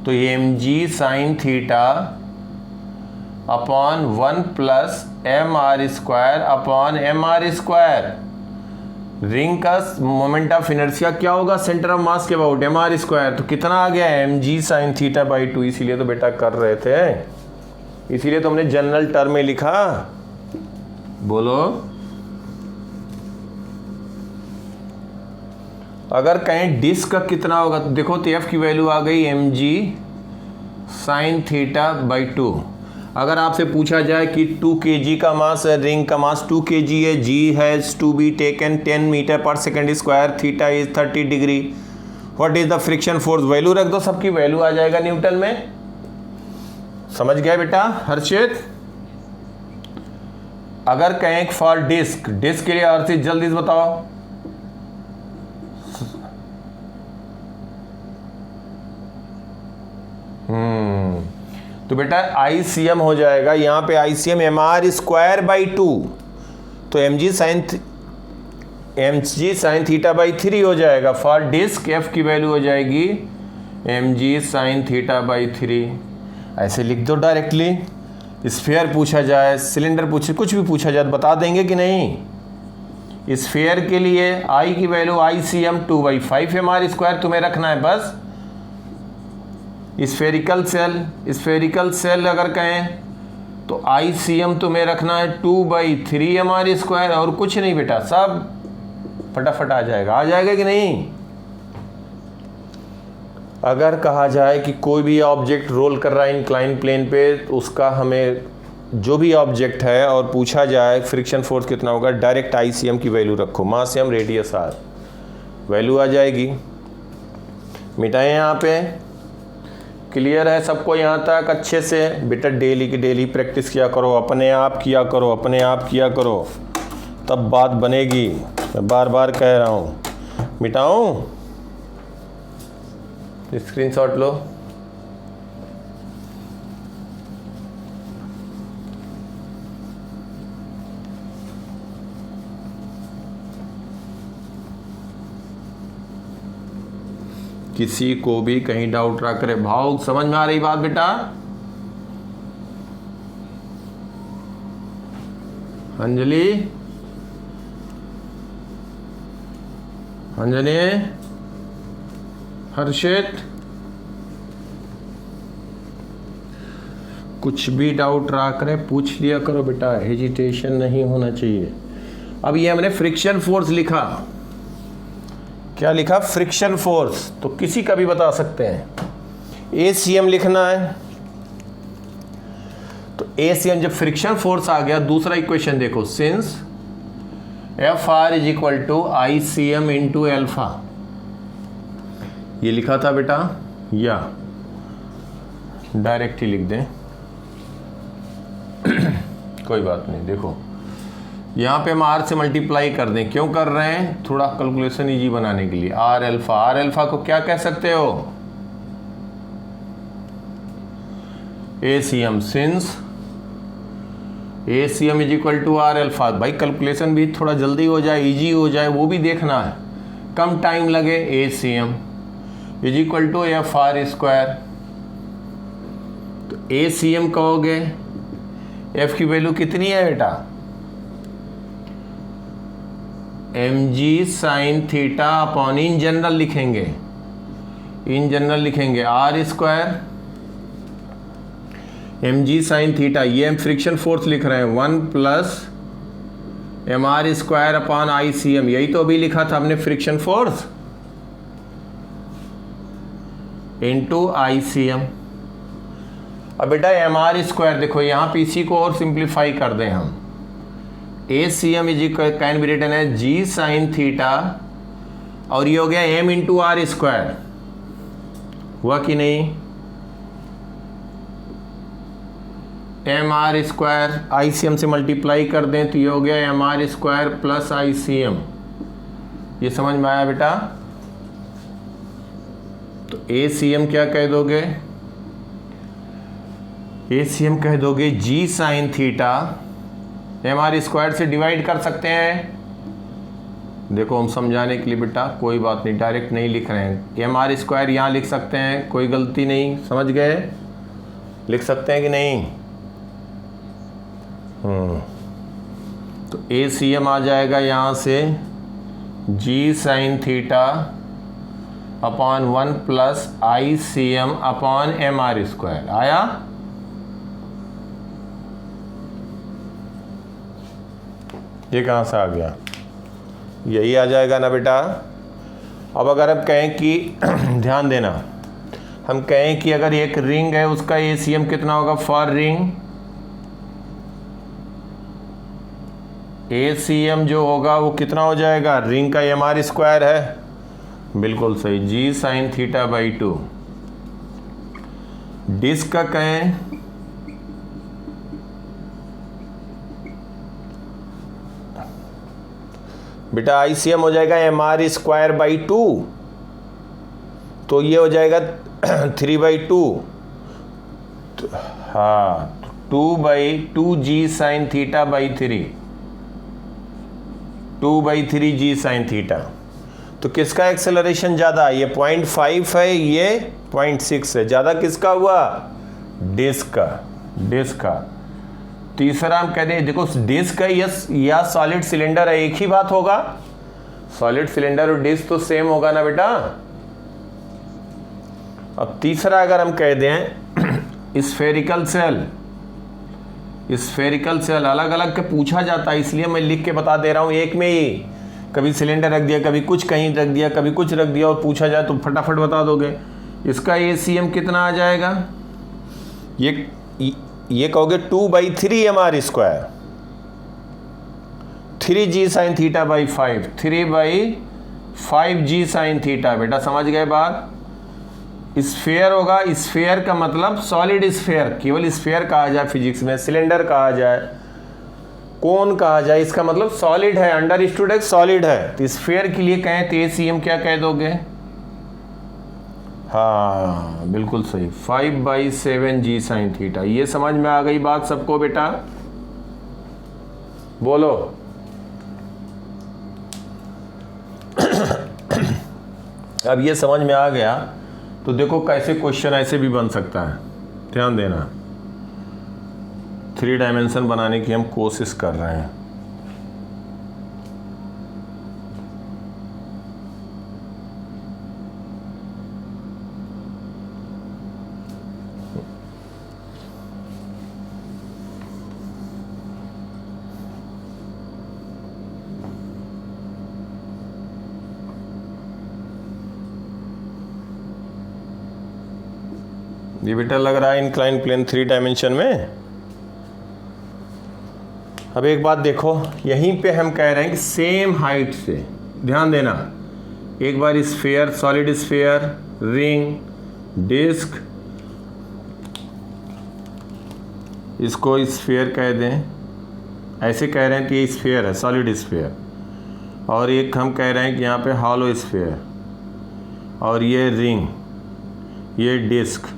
तो ये mg sine theta upon 1 plus mr square upon mr square. Ring का मोमेंट ऑफ इनर्शिया क्या होगा? सेंटर ऑफ मास के अबाउट mr स्क्वायर। तो कितना आ गया? mg sine theta by 2। इसीलिए तो बेटा कर रहे थे, इसीलिए तो हमने जनरल टर्म में लिखा। बोलो, अगर कहें डिस्क का कितना होगा तो देखो, तो f की वैल्यू आ गई mg साइन थीटा बाई 2। अगर आपसे पूछा जाए कि 2 kg का मास है, रिंग का मास 2 kg है, g has to be taken 10 metre पर second square, theta is 30 degree, what is the friction force? Value रख दो, सबकी वैल्यू आ जाएगा न्यूटन में। समझ गए बेटा हर्षित? अगर कहें फॉर डिस्क, डिस्क के लिए हर्षित जल्दी से बताओ। तो बेटा ICM हो जाएगा यहाँ पे, ICM mr स्क्वायर बाई 2, तो mg साइन थीटा बाई 3 हो जाएगा। फॉर डिस्क f की वैल्यू हो जाएगी mg साइन थीटा बाई 3। ऐसे लिख दो डायरेक्टली। स्फीयर पूछा जाए, सिलेंडर पूछे, कुछ भी पूछा जाए बता देंगे कि नहीं। स्फीयर के लिए I की वैल्यू ICM 2/5 mr स्क्वायर तुम्हें रखना है बस। स्फेरिकल सेल अगर कहें तो ICM तुम्हें रखना है 2/3 mr स्क्वायर, और कुछ नहीं बेटा, सब फटाफट आ जाएगा कि नहीं? अगर कहा जाए कि कोई भी ऑब्जेक्ट रोल कर रहा है इंक्लाइन प्लेन पे, तो उसका हमें जो भी ऑब्जेक्ट है और पूछा जाए फ्रिक्शन फोर्स कितना होगा, डायरेक्ट ICM की वैल्यू रखो, मास m रेडियस r, वैल्यू आ जाएगी। मिटाएं यहाँ पे। क्लियर है सबको यहाँ तक अच्छे से? बेटा डेली की डेली प्रैक्टिस किया करो, अपने आप किया करो, अपने आप किया करो, तब बात बनेगी। मैं बार बार कह रहा हूँ। मिटाऊँ? स्क्रीनशॉट लो। किसी को भी कहीं डाउट रहा करे। भाव समझ में आ रही बात बेटा? अंजलि, अंजलि, हर्षित, कुछ भी डाउट रहा करे पूछ लिया करो बेटा, हेजिटेशन नहीं होना चाहिए। अब ये हमने फ्रिक्शन फोर्स लिखा, क्या लिखा? Friction force. तो किसी का भी बता सकते हैं। ACM लिखना है, तो ACM जब फ्रिक्शन फोर्स आ गया, दूसरा इक्वेशन देखो, since FR is equal to ICM into alpha, ये लिखा था बेटा, या डायरेक्ट ही लिख दें कोई बात नहीं। देखो यहाँ पे हम R से मल्टीप्लाई कर दें, क्यों कर रहे हैं? थोड़ा कैलकुलेशन इजी बनाने के लिए। R अल्फा को क्या कह सकते हो? ACM, since ACM is equal to R alpha. भाई कैलकुलेशन भी थोड़ा जल्दी हो जाए, इजी हो जाए, वो भी देखना है, कम टाइम लगे। ACM is equal to FR square. तो ACM कहोगे, F की वैल्यू कितनी है बेटा? mg sine theta upon, in general लिखेंगे, इन जनरल लिखेंगे R square mg sine theta, ये हम फ्रिक्शन फोर्स लिख रहे हैं, 1 plus mr square upon ICM, यही तो अभी लिखा था हमने, फ्रिक्शन फोर्स इंटू ICM। अब बेटा mr स्क्वायर देखो, यहाँ पे इसी को और सिंप्लीफाई कर दें हम, ACM is equal can be written है G साइन थीटा, और ये हो गया m इंटू R स्क्वायर, हुआ कि नहीं? mr स्क्वायर ICM से मल्टीप्लाई कर दें तो ये हो गया mr स्क्वायर प्लस ICM। ये समझ में आया बेटा? तो ACM क्या कह दोगे? ACM कह दोगे G sine theta, mr square से डिवाइड कर सकते हैं। देखो हम समझाने के लिए बेटा, कोई बात नहीं, डायरेक्ट नहीं लिख रहे हैं, mr स्क्वायर यहाँ लिख सकते हैं, कोई गलती नहीं, समझ गए? लिख सकते हैं कि नहीं? तो ACM आ जाएगा यहाँ से G sine theta upon 1 plus ICM upon mr square. आया? ये कहाँ से आ गया? यही आ जाएगा ना बेटा। अब अगर हम कहें कि ध्यान देना, हम कहें कि अगर एक रिंग है उसका ACM कितना होगा? फॉर रिंग ACM जो होगा वो कितना हो जाएगा? रिंग का mr स्क्वायर है, बिल्कुल सही, G sine theta by 2। Disc का कहें बेटा, ICM हो जाएगा mr स्क्वायर बाई 2, तो ये हो जाएगा 3/2, हाँ 2/2G sign theta by 3, 2/3G sine theta. तो किसका एक्सेलरेशन ज़्यादा? ये 0.5 है, ये 0.6 है, ज़्यादा किसका हुआ? डिस्क का, डिस्क का। तीसरा हम कहते हैं, देखो डिस्क है या सॉलिड सिलेंडर है, एक ही बात होगा, सॉलिड सिलेंडर और डिस्क तो सेम होगा ना बेटा। अब तीसरा अगर हम कह दें स्फेरिकल सेल, स्फेरिकल सेल अलग अलग के पूछा जाता है, इसलिए मैं लिख के बता दे रहा हूँ एक में ही, कभी सिलेंडर रख दिया, कभी कुछ कहीं रख दिया, कभी कुछ रख दिया, और पूछा जाए तो फटाफट बता दोगे। इसका ACM कितना आ जाएगा? ये कहोगे 2/3mr², 3g sin theta by 5, 3/5g sin theta. बेटा समझ गए बात? स्फेयर होगा, स्फेयर का मतलब सॉलिड स्फेयर, केवल स्फेयर कहा जाए फिजिक्स में, सिलेंडर कहा जाए, कोन कहा जाए, इसका मतलब सॉलिड है, अंडरस्टूड है, सॉलिड है। तो स्फेयर के लिए कहें तो ACM क्या कह दोगे? हाँ बिल्कुल सही, 5/7g sin थीटा। ये समझ में आ गई बात सबको बेटा? बोलो। अब ये समझ में आ गया तो देखो कैसे क्वेश्चन ऐसे भी बन सकता है, ध्यान देना। 3 डायमेंशन बनाने की हम कोशिश कर रहे हैं। ये बेटा लग रहा है इंक्लाइन प्लेन 3 डायमेंशन में। अब एक बात देखो, यहीं पे हम कह रहे हैं कि सेम हाइट से, ध्यान देना, एक बार sphere, solid sphere, ring, disc, इसको स्फेयर कह दें, ऐसे कह रहे हैं कि ये स्फेयर है, सॉलिड स्फेयर, और एक हम कह रहे हैं कि यहाँ पे हॉलो स्फेयर, और ये रिंग, ये डिस्क,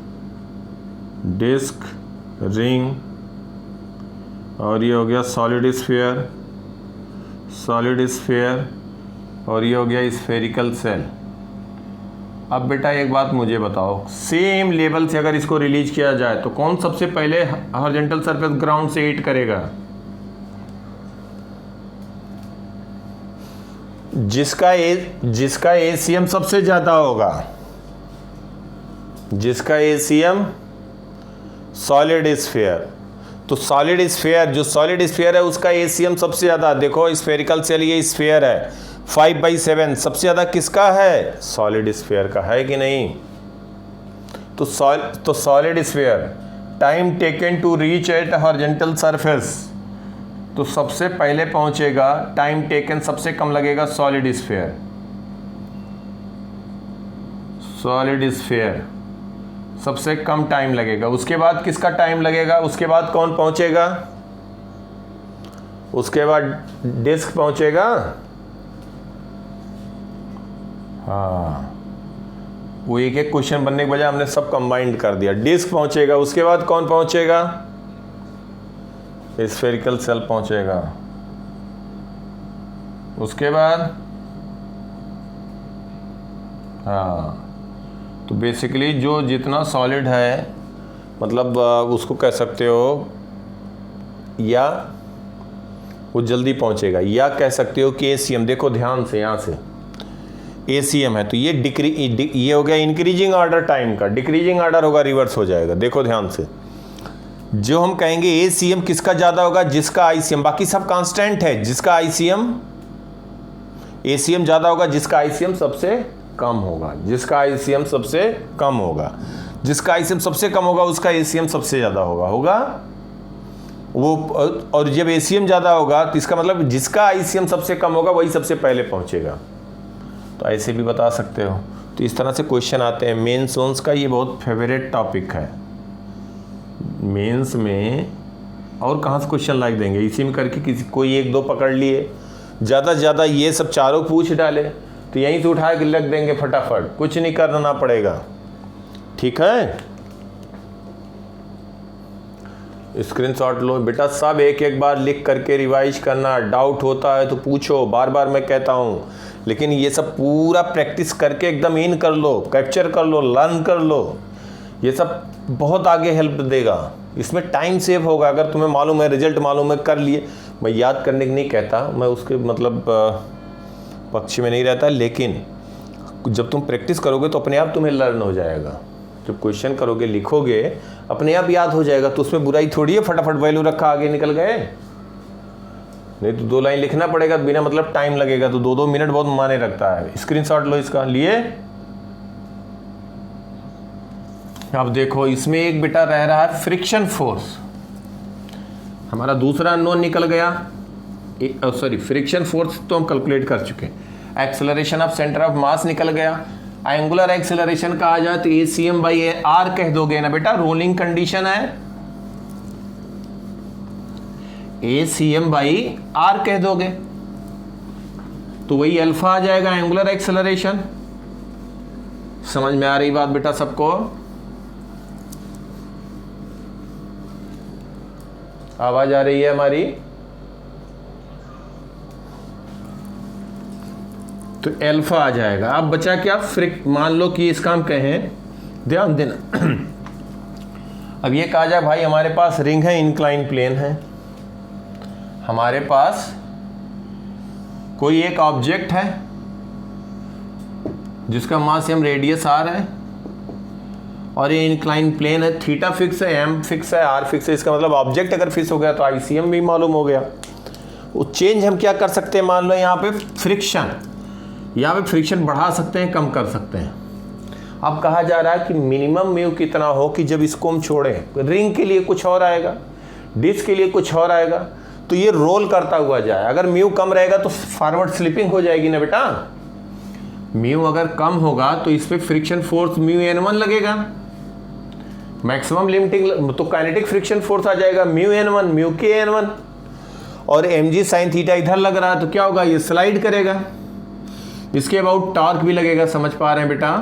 रिंग, और ये हो गया सॉलिड स्फेयर, और ये हो गया स्फेरिकल सेल। अब बेटा एक बात मुझे बताओ, सेम लेवल से अगर इसको रिलीज किया जाए तो कौन सबसे पहले हॉरिजॉन्टल सरफेस ग्राउंड से हिट करेगा? जिसका ACM सबसे ज्यादा होगा, जिसका ACM सॉलिड स्फेयर। तो सॉलिड स्फेयर, जो सॉलिड स्फेयर है उसका ACM सबसे ज्यादा, देखो स्फेरिकल सेल ये स्फेयर है, 5/7 सबसे ज्यादा किसका है? सॉलिड स्फेयर का, है कि नहीं? तो solid sphere, time taken to reach at horizontal surface, तो सबसे पहले पहुंचेगा, टाइम टेकन सबसे कम लगेगा सॉलिड स्फेयर सबसे कम टाइम लगेगा। उसके बाद किसका टाइम लगेगा? उसके बाद कौन पहुंचेगा? उसके बाद डिस्क पहुंचेगा। हाँ, वो एक एक क्वेश्चन बनने के बजाय हमने सब कंबाइंड कर दिया। डिस्क पहुंचेगा, उसके बाद कौन पहुंचेगा? स्फेरिकल सेल पहुंचेगा, उसके बाद हाँ, तो बेसिकली जो जितना सॉलिड है, मतलब उसको कह सकते हो, या वो जल्दी पहुंचेगा, या कह सकते हो कि ACM, देखो ध्यान से, यहाँ से ACM है तो ये हो गया इंक्रीजिंग ऑर्डर टाइम का, डिक्रीजिंग ऑर्डर होगा, रिवर्स हो जाएगा। देखो ध्यान से, जो हम कहेंगे ACM किसका ज़्यादा होगा? जिसका ICM, बाकी सब कांस्टेंट है, जिसका ACM ज़्यादा होगा, जिसका ICM सबसे कम होगा, जिसका ICM सबसे कम होगा, जिसका ICM सबसे कम होगा उसका ACM सबसे ज़्यादा होगा वो। और जब ACM ज़्यादा होगा तो इसका मतलब जिसका ICM सबसे कम होगा वही सबसे पहले पहुंचेगा। तो ऐसे भी बता सकते हो। तो इस तरह से क्वेश्चन आते हैं। मेंस वोन्स का ये बहुत फेवरेट टॉपिक है मेंस में। और कहाँ से क्वेश्चन लाइक देंगे? इसी में करके कोई 1-2 पकड़ लिए, ज़्यादा से ज़्यादा ये सब चारों पूछ डाले तो यहीं से उठा के लग देंगे फटाफट, कुछ नहीं करना पड़ेगा। ठीक है, स्क्रीनशॉट लो बेटा, सब एक एक बार लिख करके रिवाइज करना। डाउट होता है तो पूछो, बार बार मैं कहता हूँ, लेकिन ये सब पूरा प्रैक्टिस करके एकदम इन कर लो, कैप्चर कर लो, लर्न कर लो। ये सब बहुत आगे हेल्प देगा, इसमें टाइम सेव होगा। अगर तुम्हें मालूम है, रिजल्ट मालूम है, कर लिए, मैं याद करने की नहीं कहता, मैं उसके मतलब पक्ष में नहीं रहता, लेकिन जब तुम प्रैक्टिस करोगे तो अपने आप तुम्हें लर्न हो जाएगा। जब क्वेश्चन करोगे, लिखोगे, अपने आप याद हो जाएगा। तो उसमें बुराई थोड़ी है, फटाफट वैल्यू रखा, आगे निकल गए। नहीं तो 2 लाइन लिखना पड़ेगा, बिना मतलब टाइम लगेगा, तो 2-2 मिनट बहुत माने रखता है। स्क्रीनशॉट लो इसका, लिए अब देखो इसमें एक बेटा रह रहा है फ्रिक्शन फोर्स, हमारा दूसरा अननोन निकल गया, सॉरी फ्रिक्शन फोर्स तो हम कैलकुलेट कर चुके हैं। एक्सेलरेशन ऑफ सेंटर ऑफ मास निकल गया। एंगुलर एक्सेलरेशन कहा जाए तो ACM बाई आर कह दोगे ना बेटा, रोलिंग कंडीशन है, ACM बाई आर कह दोगे तो वही अल्फा आ जाएगा एंगुलर एक्सेलरेशन। समझ में आ रही बात बेटा सबको? आवाज आ रही है हमारी? तो अल्फा आ जाएगा। अब बचा क्या? मान लो कि इसका हम कहें, ध्यान देना अब ये कहा जाए भाई हमारे पास रिंग है, इंक्लाइन प्लेन है, हमारे पास कोई एक ऑब्जेक्ट है जिसका मास m रेडियस r है और ये इंक्लाइन प्लेन है, थीटा फिक्स है, m फिक्स है, r फिक्स है। इसका मतलब ऑब्जेक्ट अगर फिक्स हो गया तो ICM भी मालूम हो गया। वो चेंज हम क्या कर सकते हैं? मान लो यहाँ पे फ्रिक्शन, यहाँ पे फ्रिक्शन बढ़ा सकते हैं, कम कर सकते हैं। अब कहा जा रहा है कि मिनिमम म्यू कितना हो कि जब इसको हम छोड़ें, रिंग के लिए कुछ और आएगा, डिस्क के लिए कुछ और आएगा, तो ये रोल करता हुआ जाए। अगर म्यू कम रहेगा तो फॉरवर्ड स्लिपिंग हो जाएगी ना बेटा। म्यू अगर कम होगा तो इस पे फ्रिक्शन फोर्स म्यू N1 लगेगा, मैक्सिमम लिमिटिंग, तो काइनेटिक फ्रिक्शन फोर्स आ जाएगा म्यू N1 म्यू के N1, और mg sin थीटा इधर लग रहा है तो क्या होगा? ये स्लाइड करेगा, इसके अबाउट टॉर्क भी लगेगा। समझ पा रहे हैं बेटा?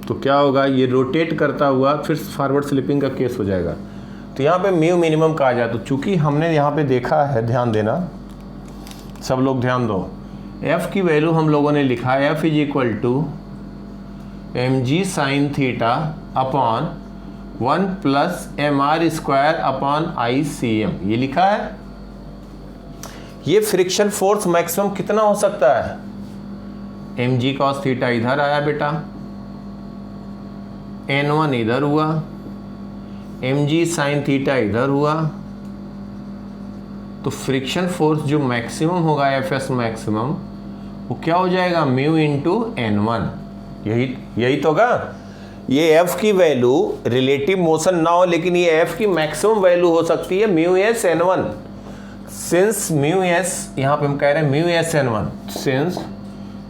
तो क्या होगा? ये रोटेट करता हुआ फिर फॉरवर्ड स्लिपिंग का केस हो जाएगा। तो यहाँ पे म्यू मिनिमम कहा जाए। तो चूंकि हमने यहाँ पे देखा है, ध्यान देना सब लोग, ध्यान दो, f की वैल्यू हम लोगों ने लिखा है f is equal to mg sin theta upon 1 plus mr square upon ICM, ये लिखा है। ये फ्रिक्शन फोर्स मैक्सिमम कितना हो सकता है? mg cos थीटा इधर आया बेटा, N1 इधर हुआ, mg sin थीटा इधर हुआ, तो फ्रिक्शन फोर्स जो मैक्सिमम होगा Fs मैक्सिमम, वो क्या हो जाएगा? Mu into N1। यही तो होगा। ये f की वैल्यू रिलेटिव मोशन ना हो, लेकिन ये f की मैक्सिमम वैल्यू हो सकती है mu S N1। Since mu S, यहाँ पे हम कह रहे हैं mu S N1, since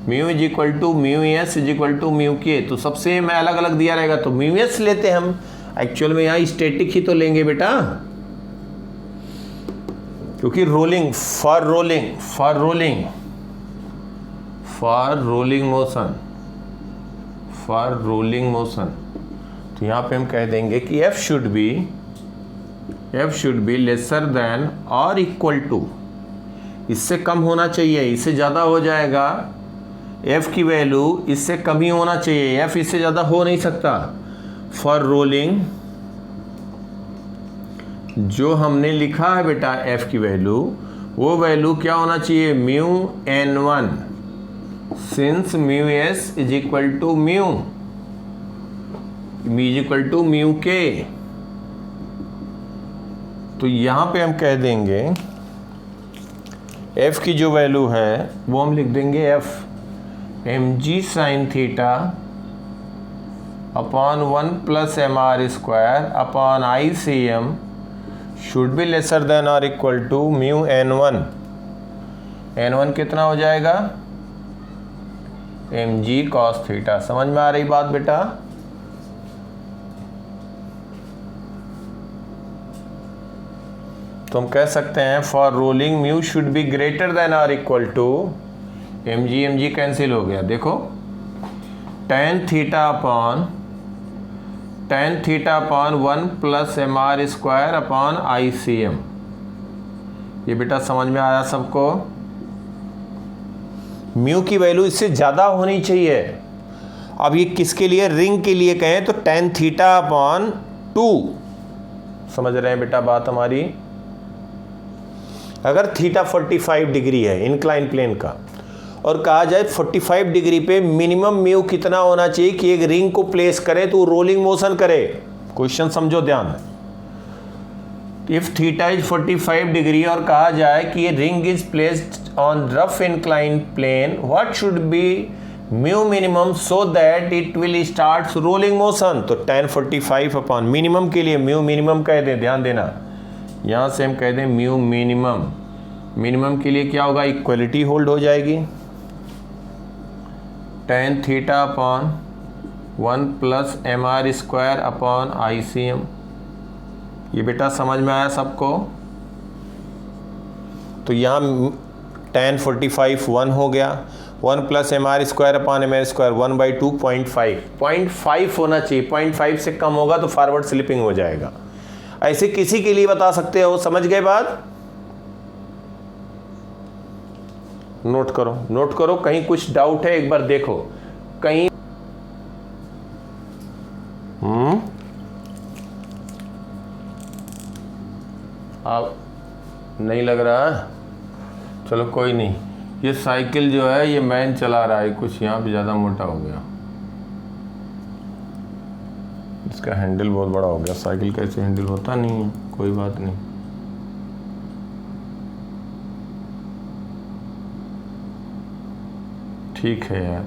mu is equal to mu S is equal to mu K, तो सबसे में अलग अलग दिया रहेगा तो म्यू एस लेते हैं हम। एक्चुअल में यहाँ स्टैटिक ही तो लेंगे बेटा, क्योंकि रोलिंग, फॉर रोलिंग मोशन, तो यहाँ पे हम कह देंगे कि f should be lesser than और इक्वल टू, इससे कम होना चाहिए, इससे ज़्यादा हो जाएगा। f की वैल्यू इससे कम ही होना चाहिए, f इससे ज़्यादा हो नहीं सकता। फॉर रोलिंग जो हमने लिखा है बेटा f की वैल्यू, वो वैल्यू क्या होना चाहिए? Mu N1, since mu S is equal to mu is equal to mu K. तो यहाँ पे हम कह देंगे f की जो वैल्यू है वो हम लिख देंगे f mg sin theta upon 1 plus mr square upon ICM should be lesser than और equal to mu N1। N1 कितना हो जाएगा? mg cos theta. समझ में आ रही बात बेटा? तो हम कह सकते हैं for rolling mu should be greater then और इक्वल टू mg कैंसिल हो गया, देखो tan theta upon 1 plus mr square upon ICM। ये बेटा समझ में आया सबको? म्यू की वैल्यू इससे ज़्यादा होनी चाहिए। अब ये किसके लिए? रिंग के लिए कहें तो tan थीटा अपॉन 2। समझ रहे हैं बेटा बात हमारी? अगर थीटा 45 डिग्री है इंक्लाइन प्लेन का, और कहा जाए 45 डिग्री पे मिनिमम म्यू कितना होना चाहिए कि एक रिंग को प्लेस करे तो रोलिंग मोशन करे। क्वेश्चन समझो ध्यान। इफ थीटा इज 45 डिग्री और कहा जाए कि ये ring is placed on rough incline plane, what should be mu minimum so that it will start rolling motion. तो tan 45 अपॉन मिनिमम के लिए म्यू मिनिमम कह दें, ध्यान देना, यहाँ से हम कह दें म्यू मिनिमम। मिनिमम के लिए क्या होगा, इक्वलिटी होल्ड हो जाएगी, tan theta upon 1 plus mr² upon ICM। ये बेटा समझ में आया सबको? तो यहाँ tan 45 1 हो गया, 1 प्लस mr² अपॉन mr² 1/2 0.5 होना चाहिए, 0.5 से कम होगा तो फॉरवर्ड स्लिपिंग हो जाएगा। ऐसे किसी के लिए बता सकते हो, समझ गए बात? नोट करो, नोट करो, कहीं कुछ डाउट है एक बार देखो, कहीं आप नहीं लग रहा है, चलो कोई नहीं। ये साइकिल जो है ये मैन चला रहा है, कुछ यहाँ पे ज़्यादा मोटा हो गया, इसका हैंडल बहुत बड़ा हो गया। साइकिल का ऐसे हैंडल होता नहीं है, कोई बात नहीं। ठीक है यार,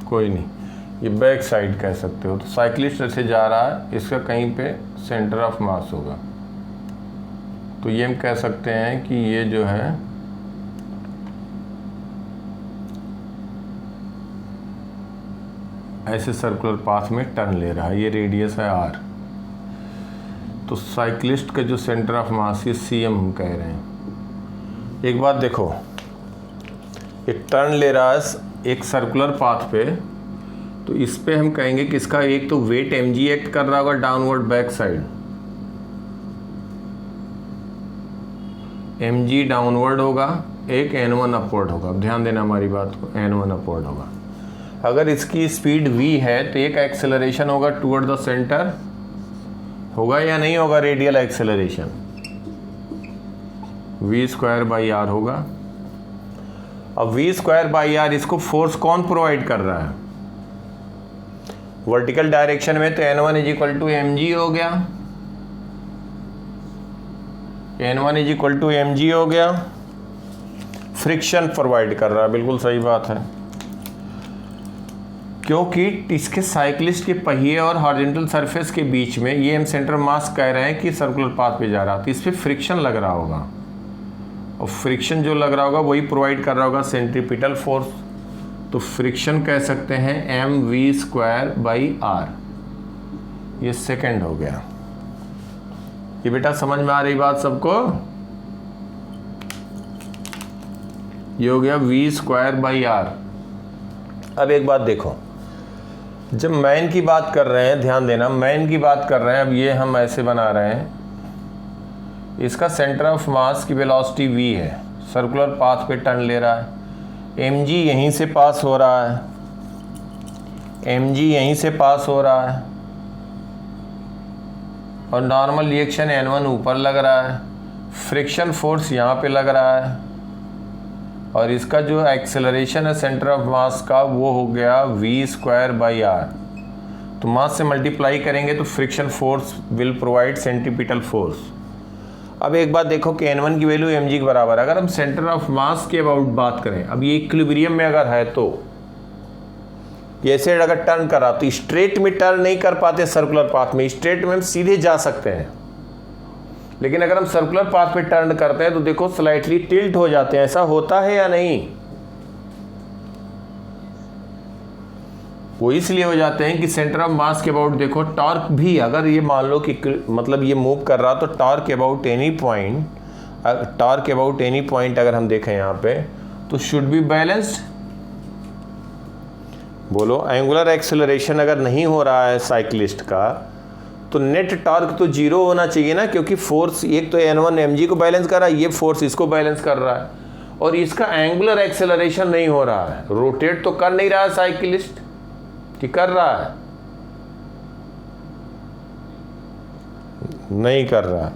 कोई नहीं, ये बैक साइड कह सकते हो। तो साइकिलिस्ट ऐसे जा रहा है, इसका कहीं पे सेंटर ऑफ मास होगा, तो ये हम कह सकते हैं कि ये जो है ऐसे सर्कुलर पाथ में टर्न ले रहा है, ये रेडियस है r। तो साइकिलिस्ट का जो सेंटर ऑफ मास ये CM हम कह रहे हैं। एक बात देखो, एक टर्न ले रहा है एक सर्कुलर पाथ पे, तो इस पे हम कहेंगे कि इसका एक तो वेट mg एक्ट कर रहा होगा downward back side, mg downward होगा, एक n1 अपवर्ड होगा। ध्यान देना हमारी बात को, n1 अपवर्ड होगा। अगर इसकी स्पीड v है तो एक एक्सेलरेशन होगा टुवर्ड द सेंटर, होगा या नहीं होगा? रेडियल एक्सेलरेशन v²/r होगा। अब v²/r इसको फोर्स कौन प्रोवाइड कर रहा है? वर्टिकल डायरेक्शन में तो n1 = mg हो गया, n1 = mg हो गया। फ्रिक्शन प्रोवाइड कर रहा है, बिल्कुल सही बात है, क्योंकि इसके साइकिलिस्ट के पहिए और हॉरिजॉन्टल सरफेस के बीच में ये हम सेंटर मास कह रहे हैं कि सर्कुलर पाथ पे जा रहा, तो इस पर फ्रिक्शन लग रहा होगा, और फ्रिक्शन जो लग रहा होगा वही प्रोवाइड कर रहा होगा सेंट्रीपिटल फोर्स। तो फ्रिक्शन कह सकते हैं mv²/r, ये सेकंड हो गया। ये बेटा समझ में आ रही बात सबको? ये हो गया v²/r। अब एक बात देखो, जब मैन की बात कर रहे हैं, ध्यान देना, मैन की बात कर रहे हैं, अब ये हम ऐसे बना रहे हैं, इसका सेंटर ऑफ मास की वेलोसिटी v है, सर्कुलर पाथ पे टर्न ले रहा है, mg यहीं से पास हो रहा है, mg यहीं से पास हो रहा है, और नॉर्मल रिएक्शन n1 ऊपर लग रहा है, फ्रिक्शन फोर्स यहाँ पे लग रहा है, और इसका जो एक्सेलरेशन है सेंटर ऑफ मास का वो हो गया v²/r। तो मास से मल्टीप्लाई करेंगे तो friction force will provide centripetal force. अब एक बात देखो कि n1 की वैल्यू mg के बराबर है। अगर हम सेंटर ऑफ मास के अबाउट बात करें, अब ये इक्विलिब्रियम में अगर है तो जैसे अगर टर्न करा तो स्ट्रेट में टर्न नहीं कर पाते सर्कुलर पाथ में, स्ट्रेट में हम सीधे जा सकते हैं, लेकिन अगर हम सर्कुलर पाथ पे टर्न करते हैं तो देखो स्लाइटली टिल्ट हो जाते हैं। ऐसा होता है या नहीं? वो इसलिए हो जाते हैं कि सेंटर ऑफ मास के अबाउट देखो, टॉर्क भी अगर ये मान लो कि मतलब ये मूव कर रहा, तो टॉर्क अबाउट एनी पॉइंट अगर हम देखें यहाँ पे तो शुड बी बैलेंस्ड। बोलो, एंगुलर एक्सेलरेशन अगर नहीं हो रहा है साइकिलिस्ट का तो नेट टॉर्क तो जीरो होना चाहिए ना, क्योंकि फोर्स एक तो n1 mg को बैलेंस कर रहा है, ये फोर्स इसको बैलेंस कर रहा है, और इसका एंगुलर एक्सेलरेशन नहीं हो रहा है, रोटेट तो कर नहीं रहा है साइकिलिस्ट, कि कर रहा है? नहीं कर रहा है।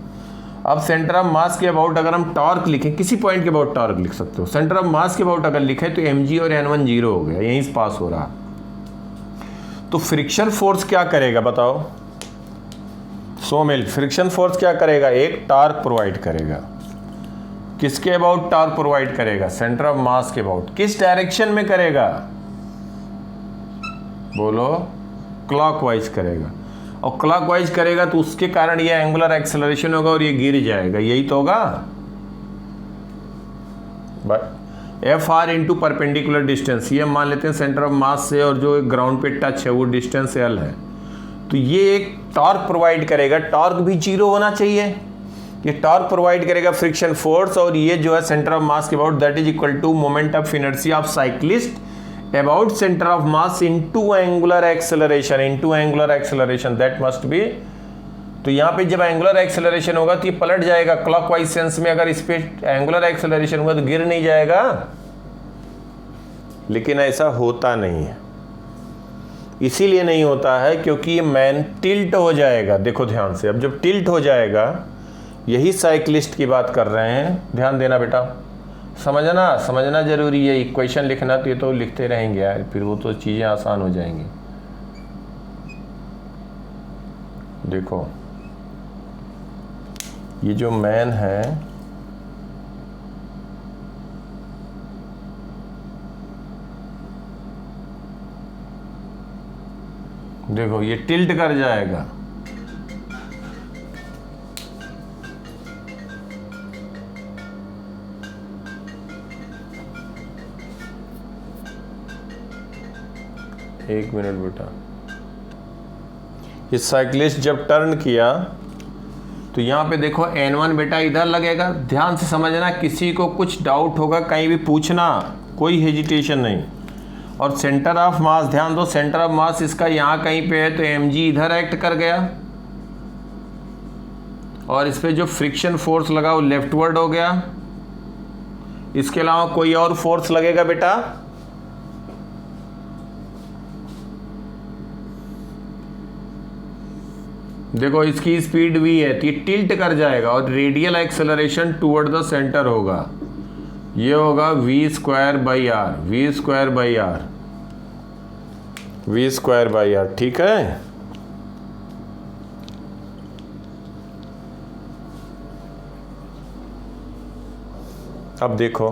अब सेंटर ऑफ मास के अबाउट अगर हम टॉर्क लिखें, किसी पॉइंट के अबाउट टॉर्क लिख सकते हो, सेंटर ऑफ मास के अबाउट अगर लिखे तो mg और n1 जीरो हो गया, यहीं से पास हो रहा। तो फ्रिक्शन फोर्स क्या करेगा बताओ सोमेल? फ्रिक्शन फोर्स क्या करेगा? एक टॉर्क प्रोवाइड करेगा। किसके अबाउट टॉर्क प्रोवाइड करेगा? सेंटर ऑफ मास के अबाउट। किस डायरेक्शन में करेगा? बोलो। क्लॉकवाइज करेगा। और क्लॉकवाइज करेगा तो उसके कारण ये एंगुलर एक्सेलरेशन होगा और ये गिर जाएगा। यही तो होगा। F R into perpendicular distance, ये मान लेते हैं सेंटर ऑफ मास से और जो ग्राउंड पे टच है वो डिस्टेंस एल है। तो ये एक टॉर्क प्रोवाइड करेगा। टॉर्क भी जीरो होना चाहिए। ये टॉर्क प्रोवाइड करेगा फ्रिक्शन फोर्स, और ये जो है सेंटर ऑफ मास के about, that is equal to moment of inertia of cyclist about centre of mass into angular acceleration that must be. तो यहाँ पे जब एंगुलर एक्सेलरेशन होगा तो ये पलट जाएगा क्लॉकवाइज सेंस में। अगर इस पे एंगुलर एक्सेलरेशन होगा तो गिर नहीं जाएगा, लेकिन ऐसा होता नहीं है। इसीलिए नहीं होता है क्योंकि ये मैन टिल्ट हो जाएगा। देखो ध्यान से, अब जब टिल्ट हो जाएगा, यही साइक्लिस्ट की बात कर रहे हैं, ध्यान देना बेटा, समझना जरूरी है। इक्वेशन लिखना तो ये तो लिखते रहेंगे यार, फिर वो तो चीज़ें आसान हो जाएंगी। देखो ये जो मैन है, देखो ये टिल्ट कर जाएगा। एक मिनट बेटा, ये साइक्लिस्ट जब टर्न किया तो यहाँ पे देखो N1 बेटा इधर लगेगा। ध्यान से समझना, किसी को कुछ डाउट होगा कहीं भी पूछना, कोई हेजिटेशन नहीं। और सेंटर ऑफ मास, ध्यान दो, सेंटर ऑफ मास इसका यहाँ कहीं पे है, तो mg इधर एक्ट कर गया और इस पे जो फ्रिक्शन फोर्स लगा वो लेफ्टवर्ड हो गया। इसके अलावा कोई और फोर्स लगेगा बेटा? देखो इसकी स्पीड v है तो ये टिल्ट कर जाएगा और radial acceleration toward the centre होगा। ये होगा v स्क्वायर बाई आर, ठीक है। अब देखो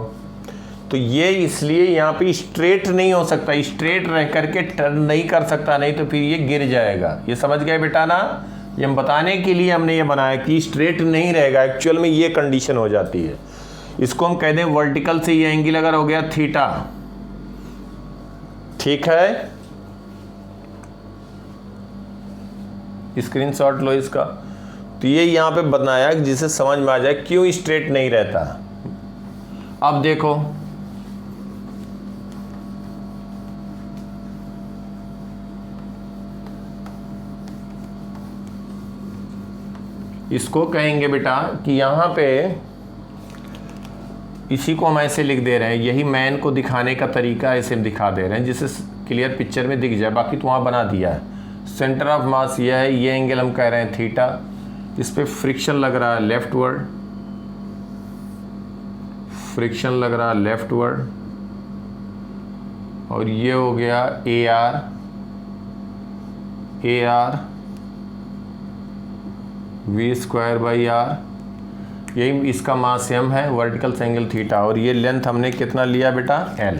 तो ये इसलिए यहाँ पे स्ट्रेट नहीं हो सकता, स्ट्रेट रह करके टर्न नहीं कर सकता, नहीं तो फिर ये गिर जाएगा। ये समझ गए बेटा ना? ये हम बताने के लिए हमने ये बनाया कि स्ट्रेट नहीं रहेगा। एक्चुअल में ये कंडीशन हो जाती है। इसको हम कह दें वर्टिकल से ये एंगल अगर हो गया थीटा, ठीक है, स्क्रीनशॉट लो इसका। तो ये यहाँ पे बनाया जिसे समझ में आ जाए क्यों स्ट्रेट नहीं रहता। अब देखो इसको कहेंगे बेटा कि यहाँ पे इसी को हम ऐसे लिख दे रहे हैं। यही मैन को दिखाने का तरीका ऐसे हम दिखा दे रहे हैं जिससे क्लियर पिक्चर में दिख जाए। बाकी तो वहाँ बना दिया है। सेंटर ऑफ मास यह है, ये एंगल हम कह रहे हैं थीटा, इस पे फ्रिक्शन लग रहा है लेफ्टवर्ड, और ये हो गया A R v square by R, यही इसका मास m है, वर्टिकल एंगल थीटा, और ये लेंथ हमने कितना लिया बेटा? l।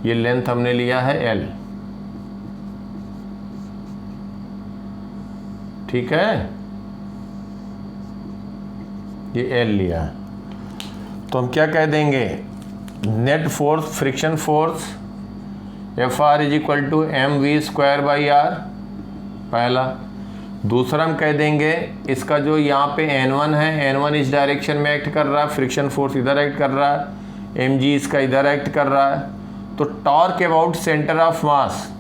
ये लेंथ हमने लिया है l, ठीक है, ये l लिया है। तो हम क्या कह देंगे? Net force, friction force F R is equal to M V square by R, पहला। दूसरा हम कह देंगे इसका जो यहाँ पे N1 है, N1 इस डायरेक्शन में एक्ट कर रहा है, फ्रिक्शन फोर्स इधर एक्ट कर रहा है, mg इसका इधर एक्ट कर रहा है। तो torque about centre of mass,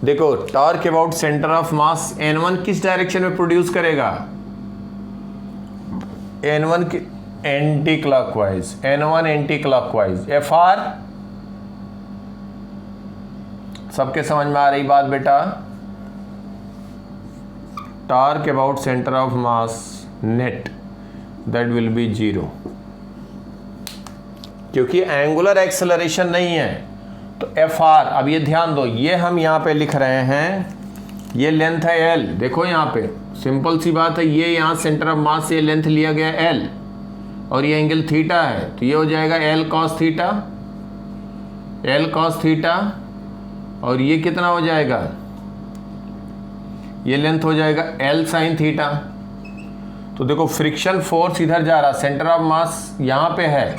देखो torque about centre of mass N1 किस डायरेक्शन में प्रोड्यूस करेगा? N1 की anti clockwise, N1 anti clockwise. Fr सबके समझ में आ रही बात बेटा? Torque about centre of mass net that will be 0, क्योंकि एंगुलर एक्सेलरेशन नहीं है तो एफ आर, अब ये ध्यान दो, ये हम यहाँ पे लिख रहे हैं, ये लेंथ है एल। देखो यहाँ पे सिंपल सी बात है, ये यहाँ सेंटर ऑफ मास से लेंथ लिया गया एल और ये एंगल थीटा है, तो ये हो जाएगा L cos theta, L cos theta, और ये कितना हो जाएगा, ये लेंथ हो जाएगा एल साइन थीटा। तो देखो फ्रिक्शन फोर्स इधर जा रहा, सेंटर ऑफ मास यहाँ पे है,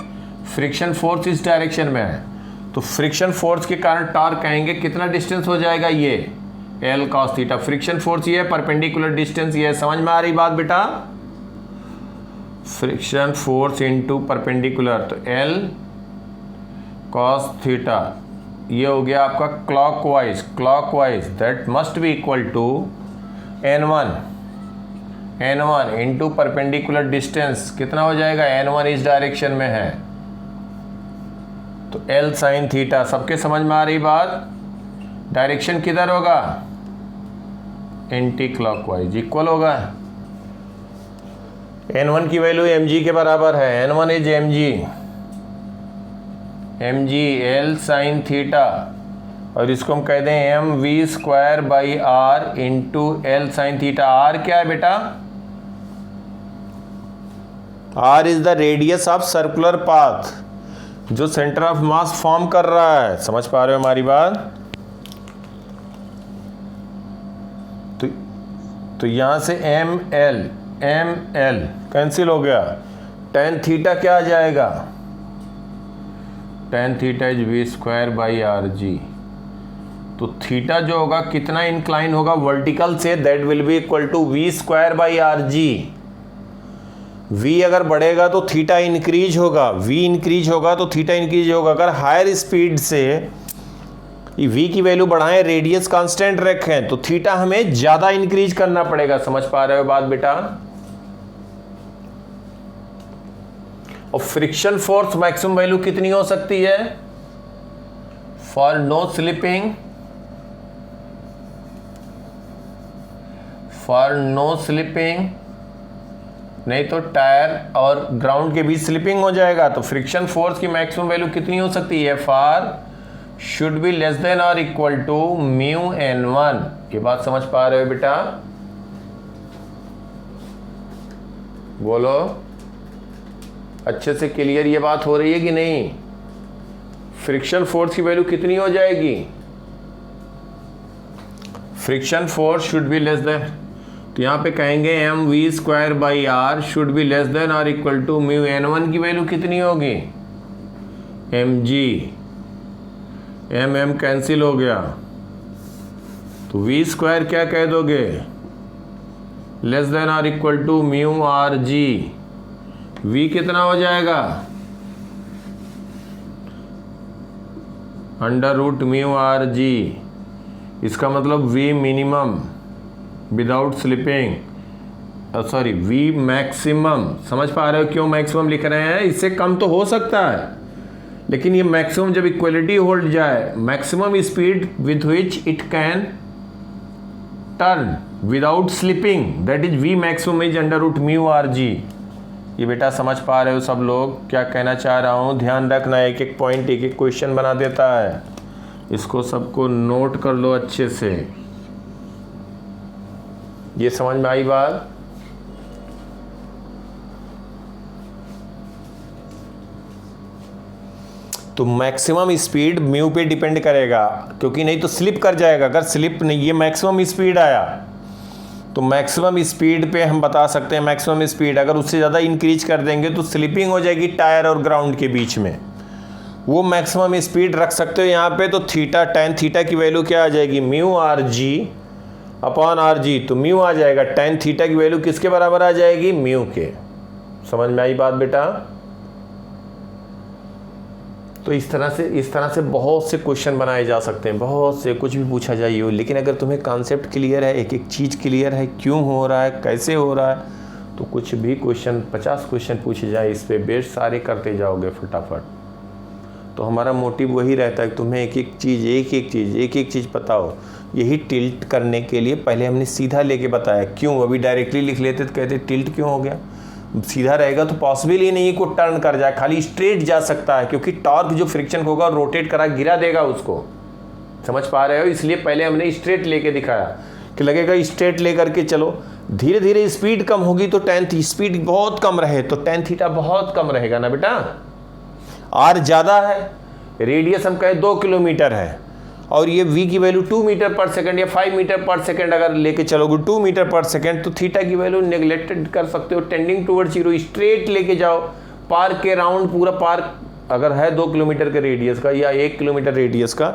फ्रिक्शन फोर्स इस डायरेक्शन में है, तो फ्रिक्शन फोर्स के कारण टॉर्क कहेंगे कितना डिस्टेंस हो जाएगा, ये L cos theta. Friction force ये है, परपेंडिकुलर डिस्टेंस ये है। समझ में आ रही बात बेटा? फ्रिक्शन फोर्स इनटू परपेंडिकुलर, तो एल कॉस थीटा ये हो गया आपका clockwise, clockwise that must be equal to n1 into perpendicular distance, कितना हो जाएगा, n1 इस डायरेक्शन में है, तो एल साइन थीटा। सबके समझ में आ रही बात? डायरेक्शन किधर होगा, एंटी क्लॉकवाइज, इक्वल होगा। n1 की वैल्यू mg के बराबर है, n1 is mg L sine theta, और इसको हम कह दें M V square by R into L sine theta. R क्या है बेटा, R is the radius of circular path जो सेंटर ऑफ मास फॉर्म कर रहा है। समझ पा रहे हो हमारी बात? तो यहां से एम एल कैंसिल हो गया, टेन थीटा क्या आ जाएगा, tan theta is V square by R G. तो थीटा जो होगा कितना इंक्लाइन होगा वर्टिकल से, that will be equal to V square by R G. V अगर बढ़ेगा तो थीटा इंक्रीज होगा, वी इंक्रीज होगा तो थीटा इंक्रीज होगा। अगर हायर स्पीड से वी की वैल्यू बढ़ाएं, रेडियस कांस्टेंट रखें, तो थीटा हमें ज्यादा इंक्रीज करना पड़ेगा। समझ पा रहे हो बात बेटा? और फ्रिक्शन फोर्स मैक्सिमम वैल्यू कितनी हो सकती है, for no slipping, for no slipping, नहीं तो टायर और ग्राउंड के बीच स्लिपिंग हो जाएगा। तो फ्रिक्शन फोर्स की मैक्सिमम वैल्यू कितनी हो सकती है, for should be less than और इक्वल टू म्यू n1। ये बात समझ पा रहे हो बेटा? बोलो, अच्छे से क्लियर ये बात हो रही है कि नहीं? फ्रिक्शन फोर्स की वैल्यू कितनी हो जाएगी, friction force should be less than, तो यहां पे कहेंगे M V square by R should be less than और इक्वल टू म्यू n1 की वैल्यू कितनी होगी, एम जी, एम कैंसिल हो गया, तो वी स्क्वायर क्या कह दोगे, लेस देन और equal to mu R G. V कितना हो जाएगा, under root mu R G. इसका मतलब V minimum without slipping, sorry V maximum. समझ पा रहे हो क्यों मैक्सिमम लिख रहे हैं? इससे कम तो हो सकता है, लेकिन ये मैक्सिमम जब इक्वलिटी होल्ड जाए, maximum speed with which it can turn without slipping, that is V maximum is under root mu R G. ये बेटा समझ पा रहे हो सब लोग क्या कहना चाह रहा हूँ? ध्यान रखना, एक एक पॉइंट एक एक क्वेश्चन बना देता है, इसको सबको नोट कर लो अच्छे से। ये समझ में आई बात? तो मैक्सिमम स्पीड म्यू पे डिपेंड करेगा, क्योंकि नहीं तो स्लिप कर जाएगा। अगर स्लिप नहीं, ये मैक्सिमम स्पीड आया तो मैक्सिमम स्पीड पे हम बता सकते हैं मैक्सिमम स्पीड, अगर उससे ज़्यादा इंक्रीज कर देंगे तो स्लिपिंग हो जाएगी टायर और ग्राउंड के बीच में। वो मैक्सिमम स्पीड रख सकते हो यहाँ पे, तो थीटा टेन थीटा की वैल्यू क्या आ जाएगी, म्यू आर जी अपॉन आर जी। तो म्यू आ जाएगा, टेन थीटा की वैल्यू किसके बराबर आ जाएगी, म्यू के। समझ में आई बात बेटा? तो इस तरह से बहुत से क्वेश्चन बनाए जा सकते हैं, बहुत से, कुछ भी पूछा जाइए। लेकिन अगर तुम्हें कॉन्सेप्ट क्लियर है, एक एक चीज़ क्लियर है, क्यों हो रहा है, कैसे हो रहा है, तो कुछ भी क्वेश्चन 50 क्वेश्चन पूछे जाए इस पे बेस सारे करते जाओगे फटाफट। तो हमारा मोटिव वही रहता है कि तुम्हें एक एक चीज़ पता हो। यही टिल्ट करने के लिए पहले हमने सीधा लेके बताया। क्यों? अभी डायरेक्टली लिख लेते तो कहते टिल्ट क्यों हो गया। सीधा रहेगा तो पॉसिबल ही नहीं है को टर्न कर जाए, खाली स्ट्रेट जा सकता है, क्योंकि टॉर्क जो फ्रिक्शन होगा रोटेट करा गिरा देगा उसको। समझ पा रहे हो? इसलिए पहले हमने स्ट्रेट लेके दिखाया कि लगेगा स्ट्रेट लेकर के चलो, धीरे धीरे स्पीड कम होगी तो टेन स्पीड बहुत कम रहे तो टेन थीटा बहुत कम रहेगा ना बेटा। आर ज़्यादा है, रेडियस हम कहें 2 किलोमीटर है, और ये v की वैल्यू 2 मीटर पर सेकंड या 5 मीटर पर सेकंड अगर लेके चलोगे 2 मीटर पर सेकंड, तो थीटा की वैल्यू नेग्लेक्टेड कर सकते हो, टेंडिंग टुवर्ड्स जीरो। स्ट्रेट लेके जाओ, पार्क के राउंड पूरा पार्क अगर है 2 किलोमीटर के रेडियस का या 1 किलोमीटर रेडियस का,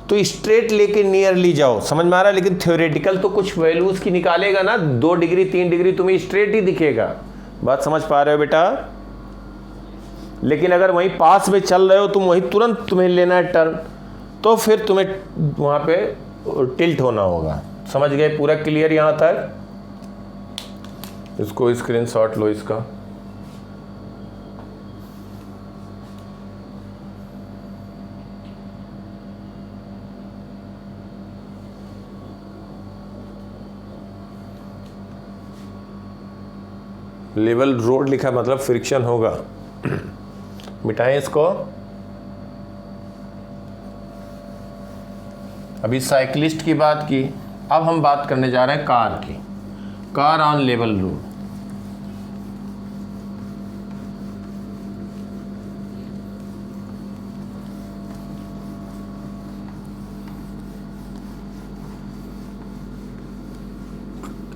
तो स्ट्रेट लेके नियरली जाओ। समझ में आ रहा है? लेकिन थ्योरेटिकल तो कुछ वैल्यूज की निकालेगा ना, 2 डिग्री 3 डिग्री तुम्हें स्ट्रेट ही दिखेगा। बात समझ पा रहे हो बेटा? लेकिन अगर वहीं पास में चल रहे हो तुम, वहीं तुरंत तुम्हें लेना है टर्न, तो फिर तुम्हें वहाँ पे टिल्ट होना होगा। समझ गए? पूरा क्लियर यहाँ तक? इसको स्क्रीनशॉट लो इसका। लेवल रोड लिखा मतलब फ्रिक्शन होगा। मिटाएं इसको। अभी साइकिलिस्ट की बात की, अब हम बात करने जा रहे हैं कार की। Car on level road.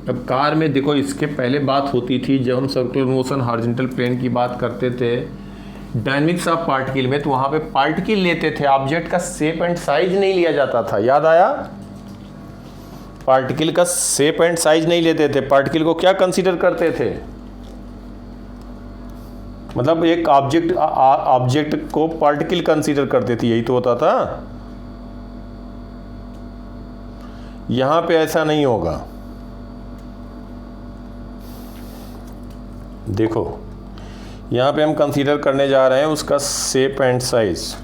अब कार में देखो, इसके पहले बात होती थी जब हम सर्कुलर मोशन हॉरिजॉन्टल प्लेन की बात करते थे डायनेमिक्स ऑफ पार्टिकल में, तो वहाँ पे पार्टिकल लेते थे, ऑब्जेक्ट का शेप एंड साइज नहीं लिया जाता था। याद आया? पार्टिकल का शेप एंड साइज नहीं लेते थे। पार्टिकल को क्या कंसीडर करते थे? मतलब एक ऑब्जेक्ट को पार्टिकल कंसीडर करते थे, यही तो होता था। यहां पे ऐसा नहीं होगा। देखो यहां पे हम कंसीडर करने जा रहे हैं उसका शेप एंड साइज।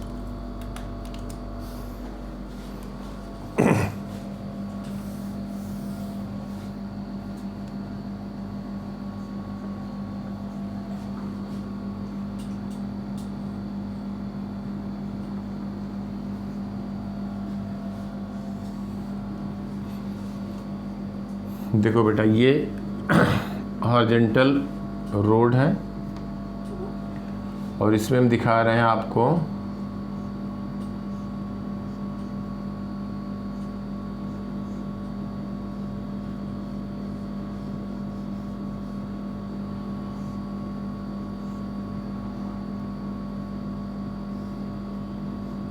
देखो बेटा, ये हॉरिजॉन्टल रोड है और इसमें हम दिखा रहे हैं आपको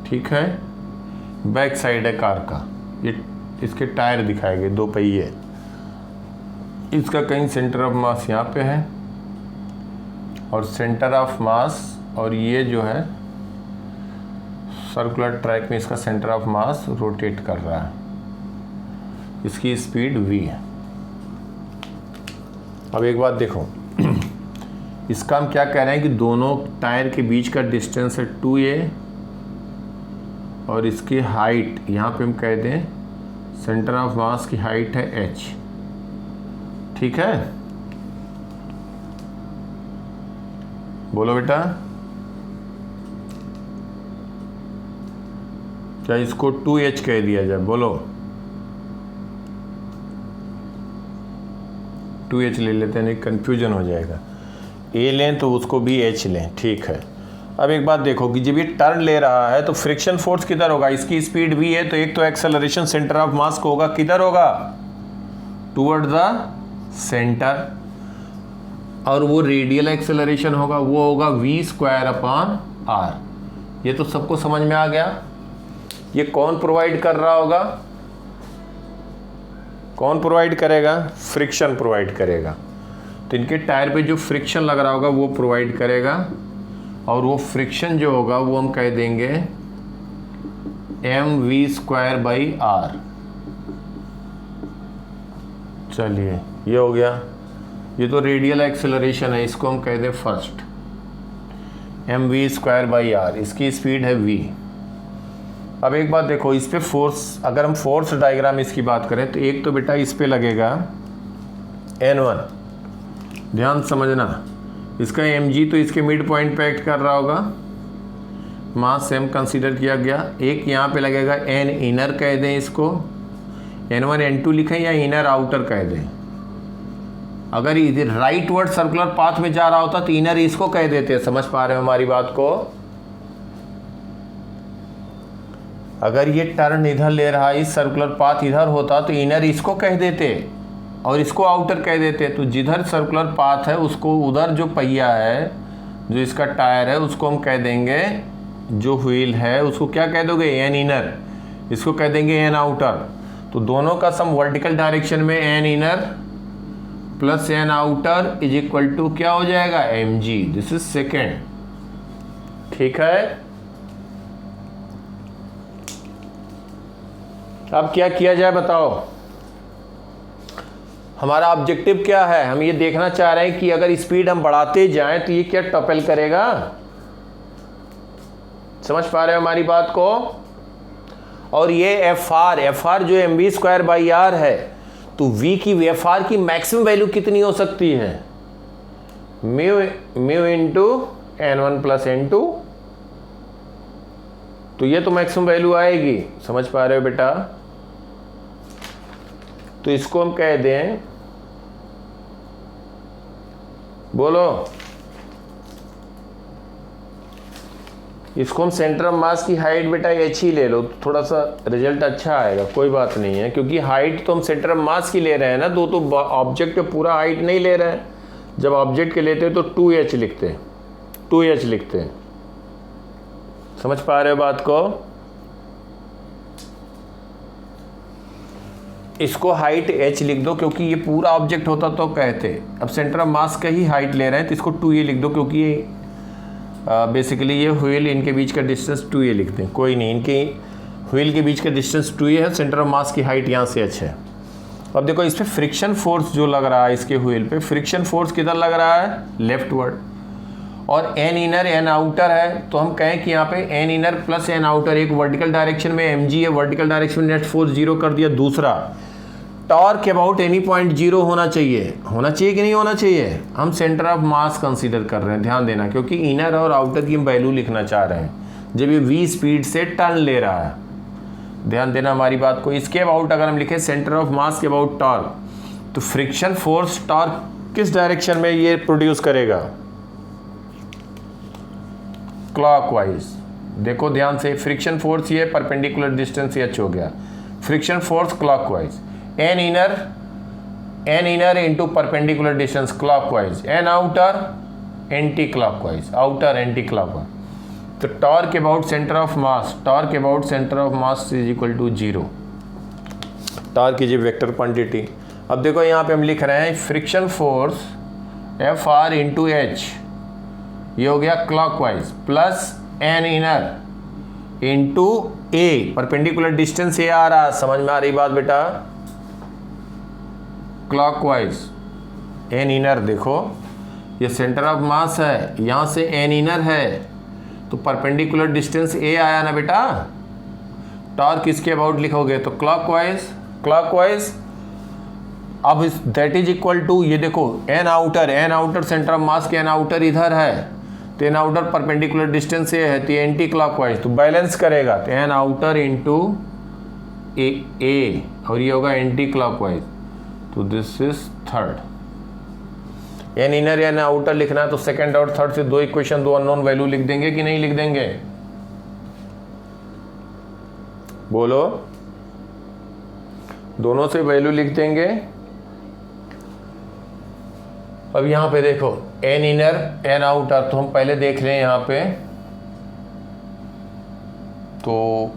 ठीक है, बैक साइड है कार का। ये इसके टायर दिखाए गए, 2 पहिए। इसका कहीं सेंटर ऑफ मास यहाँ पे है और सेंटर ऑफ मास, और ये जो है सर्कुलर ट्रैक में इसका सेंटर ऑफ मास रोटेट कर रहा है। इसकी स्पीड v है। अब एक बात देखो, इसका हम क्या कह रहे हैं कि दोनों टायर के बीच का डिस्टेंस है 2a और इसकी हाइट यहाँ पे हम कह दें सेंटर ऑफ मास की हाइट है h। ठीक है, बोलो बेटा, क्या इसको 2h कह दिया जाए? बोलो, 2h ले लेते हैं, नहीं कंफ्यूजन हो जाएगा। a लें तो उसको भी h लें। ठीक है, अब एक बात देखो कि जब ये टर्न ले रहा है तो फ्रिक्शन फोर्स किधर होगा? इसकी स्पीड v है तो एक तो एक्सेलरेशन सेंटर ऑफ मास को होगा, किधर होगा? टुवर्ड द सेंटर, और वो रेडियल एक्सेलरेशन होगा, वो होगा v²/r। ये तो सबको समझ में आ गया। ये कौन प्रोवाइड कर रहा होगा? कौन प्रोवाइड करेगा? फ्रिक्शन प्रोवाइड करेगा। तो इनके टायर पे जो फ्रिक्शन लग रहा होगा वो प्रोवाइड करेगा, और वो फ्रिक्शन जो होगा वो हम कह देंगे mv²/r। चलिए, ये हो गया। ये तो रेडियल एक्सेलरेशन है, इसको हम कह दें फर्स्ट mv²/r। इसकी स्पीड है v। अब एक बात देखो, इस पे फोर्स, अगर हम फोर्स डायग्राम इसकी बात करें तो एक तो बेटा इस पे लगेगा N1, ध्यान समझना, इसका mg तो इसके मिड पॉइंट पे एक्ट कर रहा होगा, मास सेम कंसीडर किया गया। एक यहाँ पे लगेगा n इनर कह दें इसको, n1 n2 लिखें या इनर आउटर कह दें। अगर इधर राइट वर्ड सर्कुलर पाथ में जा रहा होता तो इनर इसको कह देते। समझ पा रहे हो हमारी बात को? अगर ये टर्न इधर ले रहा है, इस सर्कुलर पाथ इधर होता तो इनर इसको कह देते और इसको आउटर कह देते। तो जिधर सर्कुलर पाथ है उसको उधर जो पहिया है, जो इसका टायर है, उसको हम कह देंगे, जो व्हील है उसको क्या कह दोगे? एन इनर, इसको कह देंगे एन आउटर। तो दोनों का सम वर्टिकल डायरेक्शन में N inner plus N outer is equal to क्या हो जाएगा? mg। This is second. ठीक है, अब क्या किया जाए बताओ? हमारा ऑब्जेक्टिव क्या है? हम ये देखना चाह रहे हैं कि अगर स्पीड हम बढ़ाते जाएं तो ये क्या टॉपेल करेगा। समझ पा रहे हो हमारी बात को? और ये एफ आर जो mv²/r है, तो v की एफ की मैक्सिमम वैल्यू कितनी हो सकती है? Mu into n1 plus n2। तो ये तो मैक्सिमम वैल्यू आएगी। समझ पा रहे हो बेटा? तो इसको हम कह दें, बोलो, इसको हम सेंटर ऑफ मास की हाइट बेटा h ही ले लो, तो थोड़ा सा रिजल्ट अच्छा आएगा। कोई बात नहीं है, क्योंकि हाइट तो हम सेंटर ऑफ मास की ले रहे हैं ना, तो ऑब्जेक्ट पे पूरा हाइट नहीं ले रहे हैं। जब ऑब्जेक्ट के लेते हैं तो 2h लिखते हैं, 2h लिखते हैं। समझ पा रहे हो बात को? इसको हाइट h लिख दो, क्योंकि ये पूरा ऑब्जेक्ट होता तो कहते। अब सेंटर ऑफ मास का ही हाइट ले रहे हैं तो इसको 2a लिख दो, क्योंकि ये बेसिकली ये व्हील, इनके बीच का डिस्टेंस 2a लिखते हैं। कोई नहीं, इनके व्हील के बीच का डिस्टेंस 2a है, सेंटर ऑफ मास की हाइट यहाँ से h है। अब देखो इस पर फ्रिक्शन फोर्स जो लग रहा है, इसके व्हील पे फ्रिक्शन फोर्स किधर लग रहा है? Leftward. और एन इनर एन आउटर है, तो हम कहें कि यहाँ पे N inner plus N outer, एक वर्टिकल डायरेक्शन में mg है, वर्टिकल डायरेक्शन में नेट फोर्स 0 कर दिया। दूसरा, टॉर्क अबाउट एनी पॉइंट 0 होना चाहिए। होना चाहिए कि नहीं होना चाहिए? हम सेंटर ऑफ मास कंसीडर कर रहे हैं, ध्यान देना, क्योंकि इनर और आउटर की हम वैल्यू लिखना चाह रहे हैं जब ये v स्पीड से टर्न ले रहा है। ध्यान देना हमारी बात को। इसके अबाउट अगर हम लिखें सेंटर ऑफ मास के अबाउट टॉर्क, तो फ्रिक्शन फोर्स टॉर्क किस डायरेक्शन में ये प्रोड्यूस करेगा? क्लॉकवाइज। देखो ध्यान से, फ्रिक्शन फोर्स ये परपेंडिकुलर डिस्टेंस h हो गया, friction force clockwise. N inner into perpendicular distance clockwise, N outer anti clockwise, outer anti clockwise. तो torque about centre of mass, torque about centre of mass is equal to 0। Torque is a vector quantity. अब देखो यहाँ पे हम लिख रहे हैं friction force F R into H, ये हो गया clockwise, plus N inner into A, perpendicular distance A आ रहा। समझ में आ रही बात बेटा? क्लॉकवाइज एन इनर, देखो ये सेंटर ऑफ मास है, यहाँ से एन इनर है, तो परपेंडिकुलर डिस्टेंस ए आया ना बेटा। टॉर्क इसके अबाउट लिखोगे तो क्लॉकवाइज। अब इस दैट इज इक्वल टू, ये देखो N outer centre of mass के एन आउटर इधर है, तो N outer perpendicular distance A है, तो एंटी क्लॉकवाइज, तो बैलेंस करेगा, तो एन आउटर इंटू ए और ये होगा एंटी क्लॉकवाइज। तो this is third. N inner N outer लिखना है तो सेकंड और थर्ड से दो इक्वेशन, दो अननोन वैल्यू लिख देंगे कि नहीं लिख देंगे? बोलो, दोनों से वैल्यू लिख देंगे। अब यहां पे देखो एन इनर एन आउटर, तो हम पहले देख लें यहां पे, तो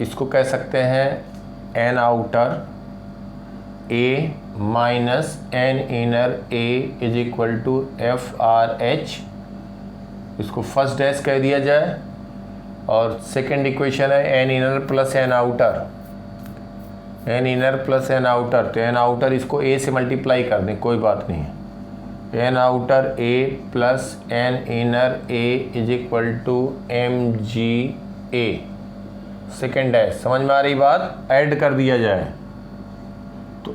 इसको कह सकते हैं N outer A minus N inner A is equal to F R H, इसको फर्स्ट डैश कह दिया जाए। और सेकंड इक्वेशन है N inner plus N outer, N inner plus N outer, तो एन आउटर इसको ए से मल्टीप्लाई कर दें, कोई बात नहीं है। N outer A plus N inner A is equal to M G A, second dash. समझ में आ रही बात? ऐड कर दिया जाए तो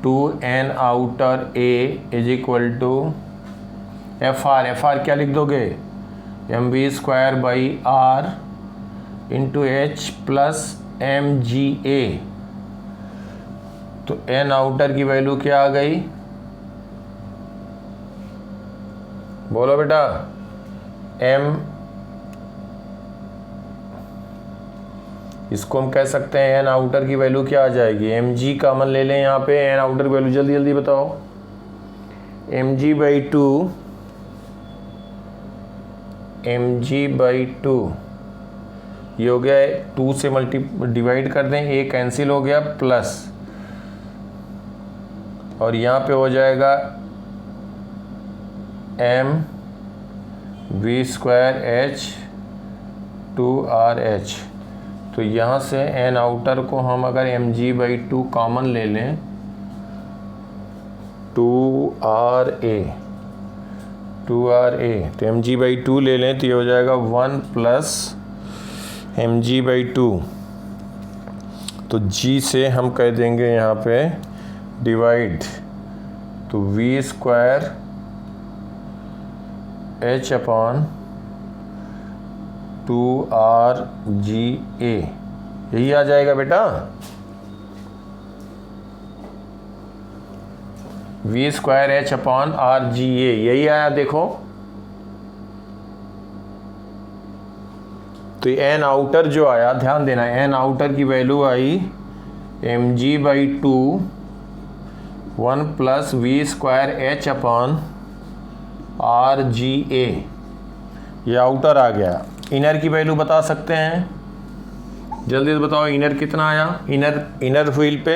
two N outer A is equal to F R क्या लिख दोगे, M V square by R into H plus M G A. तो एन आउटर की वैल्यू क्या आ गई, बोलो बेटा, एम, इसको हम कह सकते हैं एन आउटर की वैल्यू क्या आ जाएगी, एम जी कॉमन ले लें यहाँ पे, एन आउटर की वैल्यू जल्दी जल्दी बताओ, M G by two, M G by two, ये हो गया 2 से डिवाइड कर दें, ए कैंसिल हो गया, प्लस, और यहाँ पे हो जाएगा M V square H two R H. तो यहाँ से एन आउटर को हम अगर M G by two common ले लें, 2r a, तो एम जी बाई टू ले लें तो ये हो जाएगा 1 plus M G by two. तो g से हम कह देंगे यहाँ पे डिवाइड, तो V square H upon 2r g a, यही आ जाएगा बेटा, V square H upon R G A, यही आया देखो। तो एन आउटर जो आया, ध्यान देना, एन आउटर की वैल्यू आई M G by two 1 plus V square H upon R G A, ये आउटर आ गया। इनर की वैल्यू बता सकते हैं, जल्दी से बताओ इनर कितना आया, इनर व्हील पे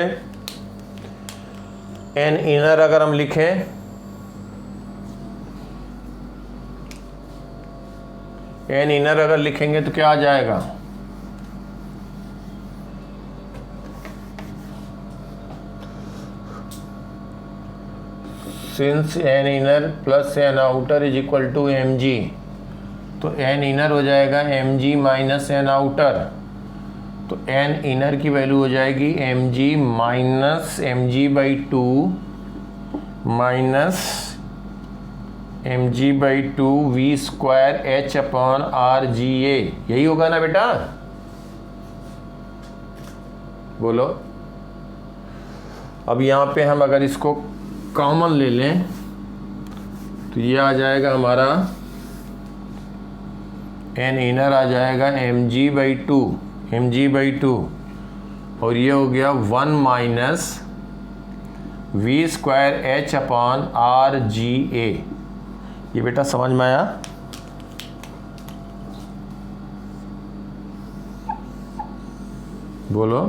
एन इनर अगर हम लिखें, एन इनर अगर लिखेंगे तो क्या आ जाएगा, since N inner plus N outer is equal to M G, तो एन इनर हो जाएगा M G minus N outer. तो एन इनर की वैल्यू हो जाएगी M G minus M G by two minus M G by two V square H upon R G A, यही होगा ना बेटा, बोलो। अब यहाँ पे हम अगर इसको कॉमन ले लें तो ये आ जाएगा हमारा एन इनर आ जाएगा एम जी बाई टू, और ये हो गया 1 minus V square H upon R G A. ये बेटा समझ में आया, बोलो।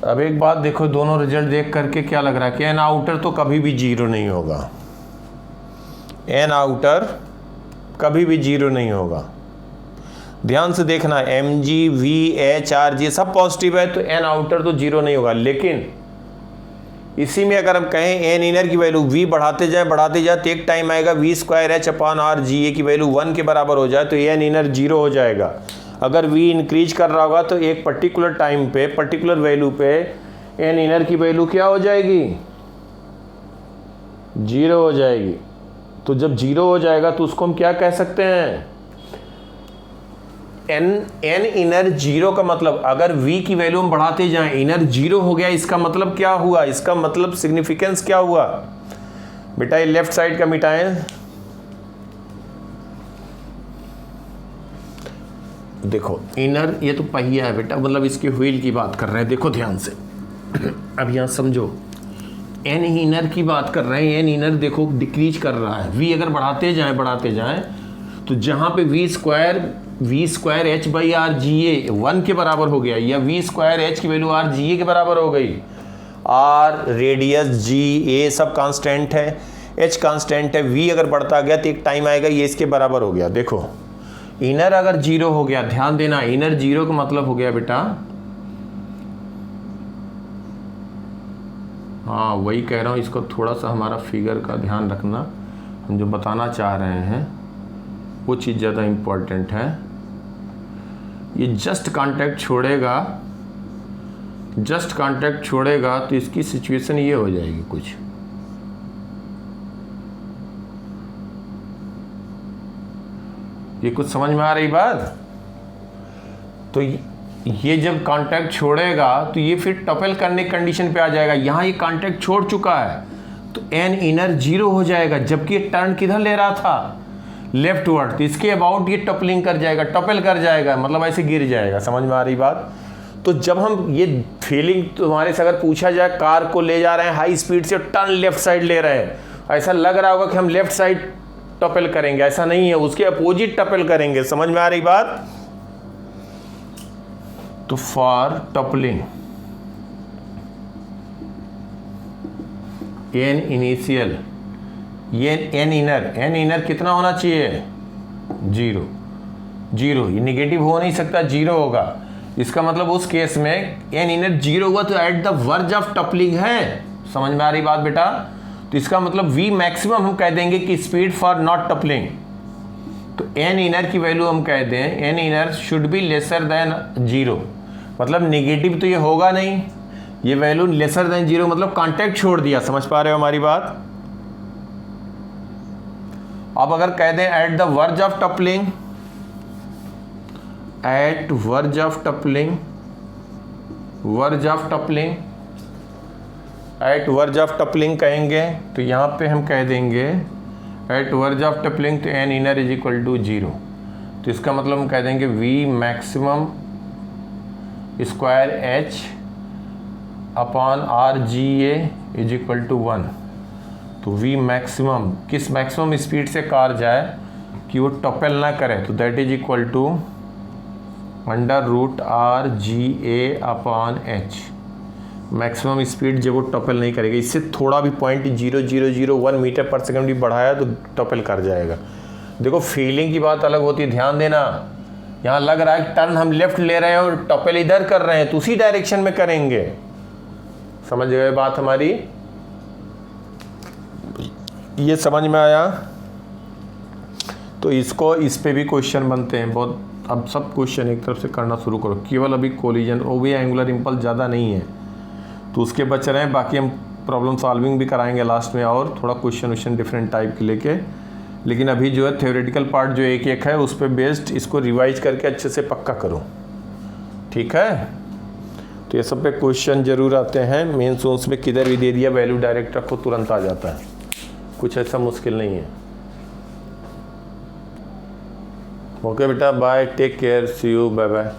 अब एक बात देखो, दोनों रिजल्ट देख करके क्या लग रहा है कि एन आउटर तो कभी भी जीरो नहीं होगा, एन आउटर कभी भी जीरो नहीं होगा। ध्यान से देखना, M G V H R G सब पॉजिटिव है तो एन आउटर तो जीरो नहीं होगा। लेकिन इसी में अगर हम कहें एन इनर की वैल्यू वी बढ़ाते जाए तो एक टाइम आएगा V square H upon R G A की वैल्यू 1 के बराबर हो जाए तो एन इनर जीरो हो जाएगा। अगर वी इंक्रीज कर रहा होगा तो एक पर्टिकुलर टाइम पे, पर्टिकुलर वैल्यू पे एन इनर की वैल्यू क्या हो जाएगी, जीरो हो जाएगी। तो जब जीरो हो जाएगा तो उसको हम क्या कह सकते हैं, एन इनर जीरो का मतलब, अगर v की वैल्यू हम बढ़ाते जाएं इनर जीरो हो गया, इसका मतलब क्या हुआ, इसका मतलब सिग्निफिकेंस क्या हुआ बेटा, ये लेफ्ट साइड का मिटाएं। देखो इनर, ये तो पहिया है बेटा, मतलब इसके व्हील की बात कर रहे हैं, देखो ध्यान से। अब यहाँ समझो, एन इनर की बात कर रहे हैं, एन इनर देखो डिक्रीज कर रहा है, v अगर बढ़ाते जाएं तो जहाँ पे V square H by R G A 1 के बराबर हो गया, या वी स्क्वायर एच की वैल्यू आर जी ए के बराबर हो गई। आर रेडियस जी ए सब कांस्टेंट है, एच कांस्टेंट है, वी अगर बढ़ता गया तो एक टाइम आएगा ये इसके बराबर हो गया। देखो इनर अगर जीरो हो गया, ध्यान देना, इनर जीरो का मतलब हो गया बेटा, हाँ वही कह रहा हूँ, इसको थोड़ा सा हमारा फिगर का ध्यान रखना, हम जो बताना चाह रहे हैं वो चीज़ ज़्यादा इम्पोर्टेंट है। ये जस्ट कांटेक्ट छोड़ेगा जस्ट कांटेक्ट छोड़ेगा तो इसकी सिचुएशन ये हो जाएगी कुछ। ये कुछ समझ में आ रही बात? तो ये जब कांटेक्ट छोड़ेगा तो ये फिर टपल करने की कंडीशन पे आ जाएगा। यहाँ ये कांटेक्ट छोड़ चुका है तो एन इनर 0 हो जाएगा, जबकि ये टर्न किधर ले रहा था, लेफ्टवर्ड। तो इसके अबाउट ये टपलिंग कर जाएगा, टपल कर जाएगा, मतलब ऐसे गिर जाएगा। समझ में आ रही बात? तो जब हम ये फीलिंग तुम्हारे से अगर पूछा जाए, कार को ले जा रहे हैं हाई स्पीड से, टर्न लेफ्ट साइड ले रहे हैं, ऐसा लग रहा होगा कि हम लेफ्ट साइड टपल करेंगे, ऐसा नहीं है, उसके अपोजिट टपल करेंगे। समझ में आ रही बात? तो फॉर टपलिंग एन इनिशियल, ये एन इनर कितना होना चाहिए? 0। ये निगेटिव हो नहीं सकता, 0 होगा। इसका मतलब उस केस में एन इनर 0 हुआ तो एट द वर्ज ऑफ टपलिंग है। समझ में आ रही बात बेटा? तो इसका मतलब वी मैक्सिमम हम कह देंगे कि स्पीड फॉर नॉट टपलिंग। तो एन इनर की वैल्यू हम कह दें, an inner should be lesser then 0, मतलब निगेटिव तो ये होगा नहीं, ये वैल्यू लेसर देन 0 मतलब कांटेक्ट छोड़ दिया। समझ पा रहे हो हमारी बात? अब अगर कह दें at the verge of toppling, at verge of toppling, at verge of toppling कहेंगे तो यहाँ पे हम कह देंगे एट वर्ज ऑफ टपलिंग तो N inner is equal to 0। तो इसका मतलब हम कह देंगे V maximum square H upon R G A is equal to 1। तो वी मैक्सिमम, किस मैक्सिमम स्पीड से कार जाए कि वो टपल ना करे, तो that is equal to under root R G A upon H. Maximum speed जब वो टपल नहीं करेगा, इससे थोड़ा भी 0.0001 मीटर पर सेकंड भी बढ़ाया तो टपल कर जाएगा। देखो फीलिंग की बात अलग होती है, ध्यान देना। यहाँ लग रहा है कि टर्न हम लेफ्ट ले रहे हैं और टपल इधर कर रहे हैं, तो उसी डायरेक्शन में करेंगे। समझ गए बात हमारी? ये समझ में आया? तो इसको, इस पे भी क्वेश्चन बनते हैं बहुत। अब सब क्वेश्चन एक तरफ से करना शुरू करो, केवल अभी कोलिजन वो भी एंगुलर इम्पल्स ज़्यादा नहीं है तो उसके बच रहे हैं। बाकी हम प्रॉब्लम सॉल्विंग भी कराएंगे लास्ट में, और थोड़ा क्वेश्चन डिफरेंट टाइप के लेके। लेकिन अभी जो है थ्योरेटिकल पार्ट जो एक है उस पर बेस्ड इसको रिवाइज करके अच्छे से पक्का करो, ठीक है? तो ये सब पे क्वेश्चन जरूर आते हैं। मेन सोर्स में किधर भी दे दिया, वैल्यू डायरेक्ट रखो, तुरंत आ जाता है, कुछ ऐसा मुश्किल नहीं है। ओके बेटा, bye, take care, see you, bye bye.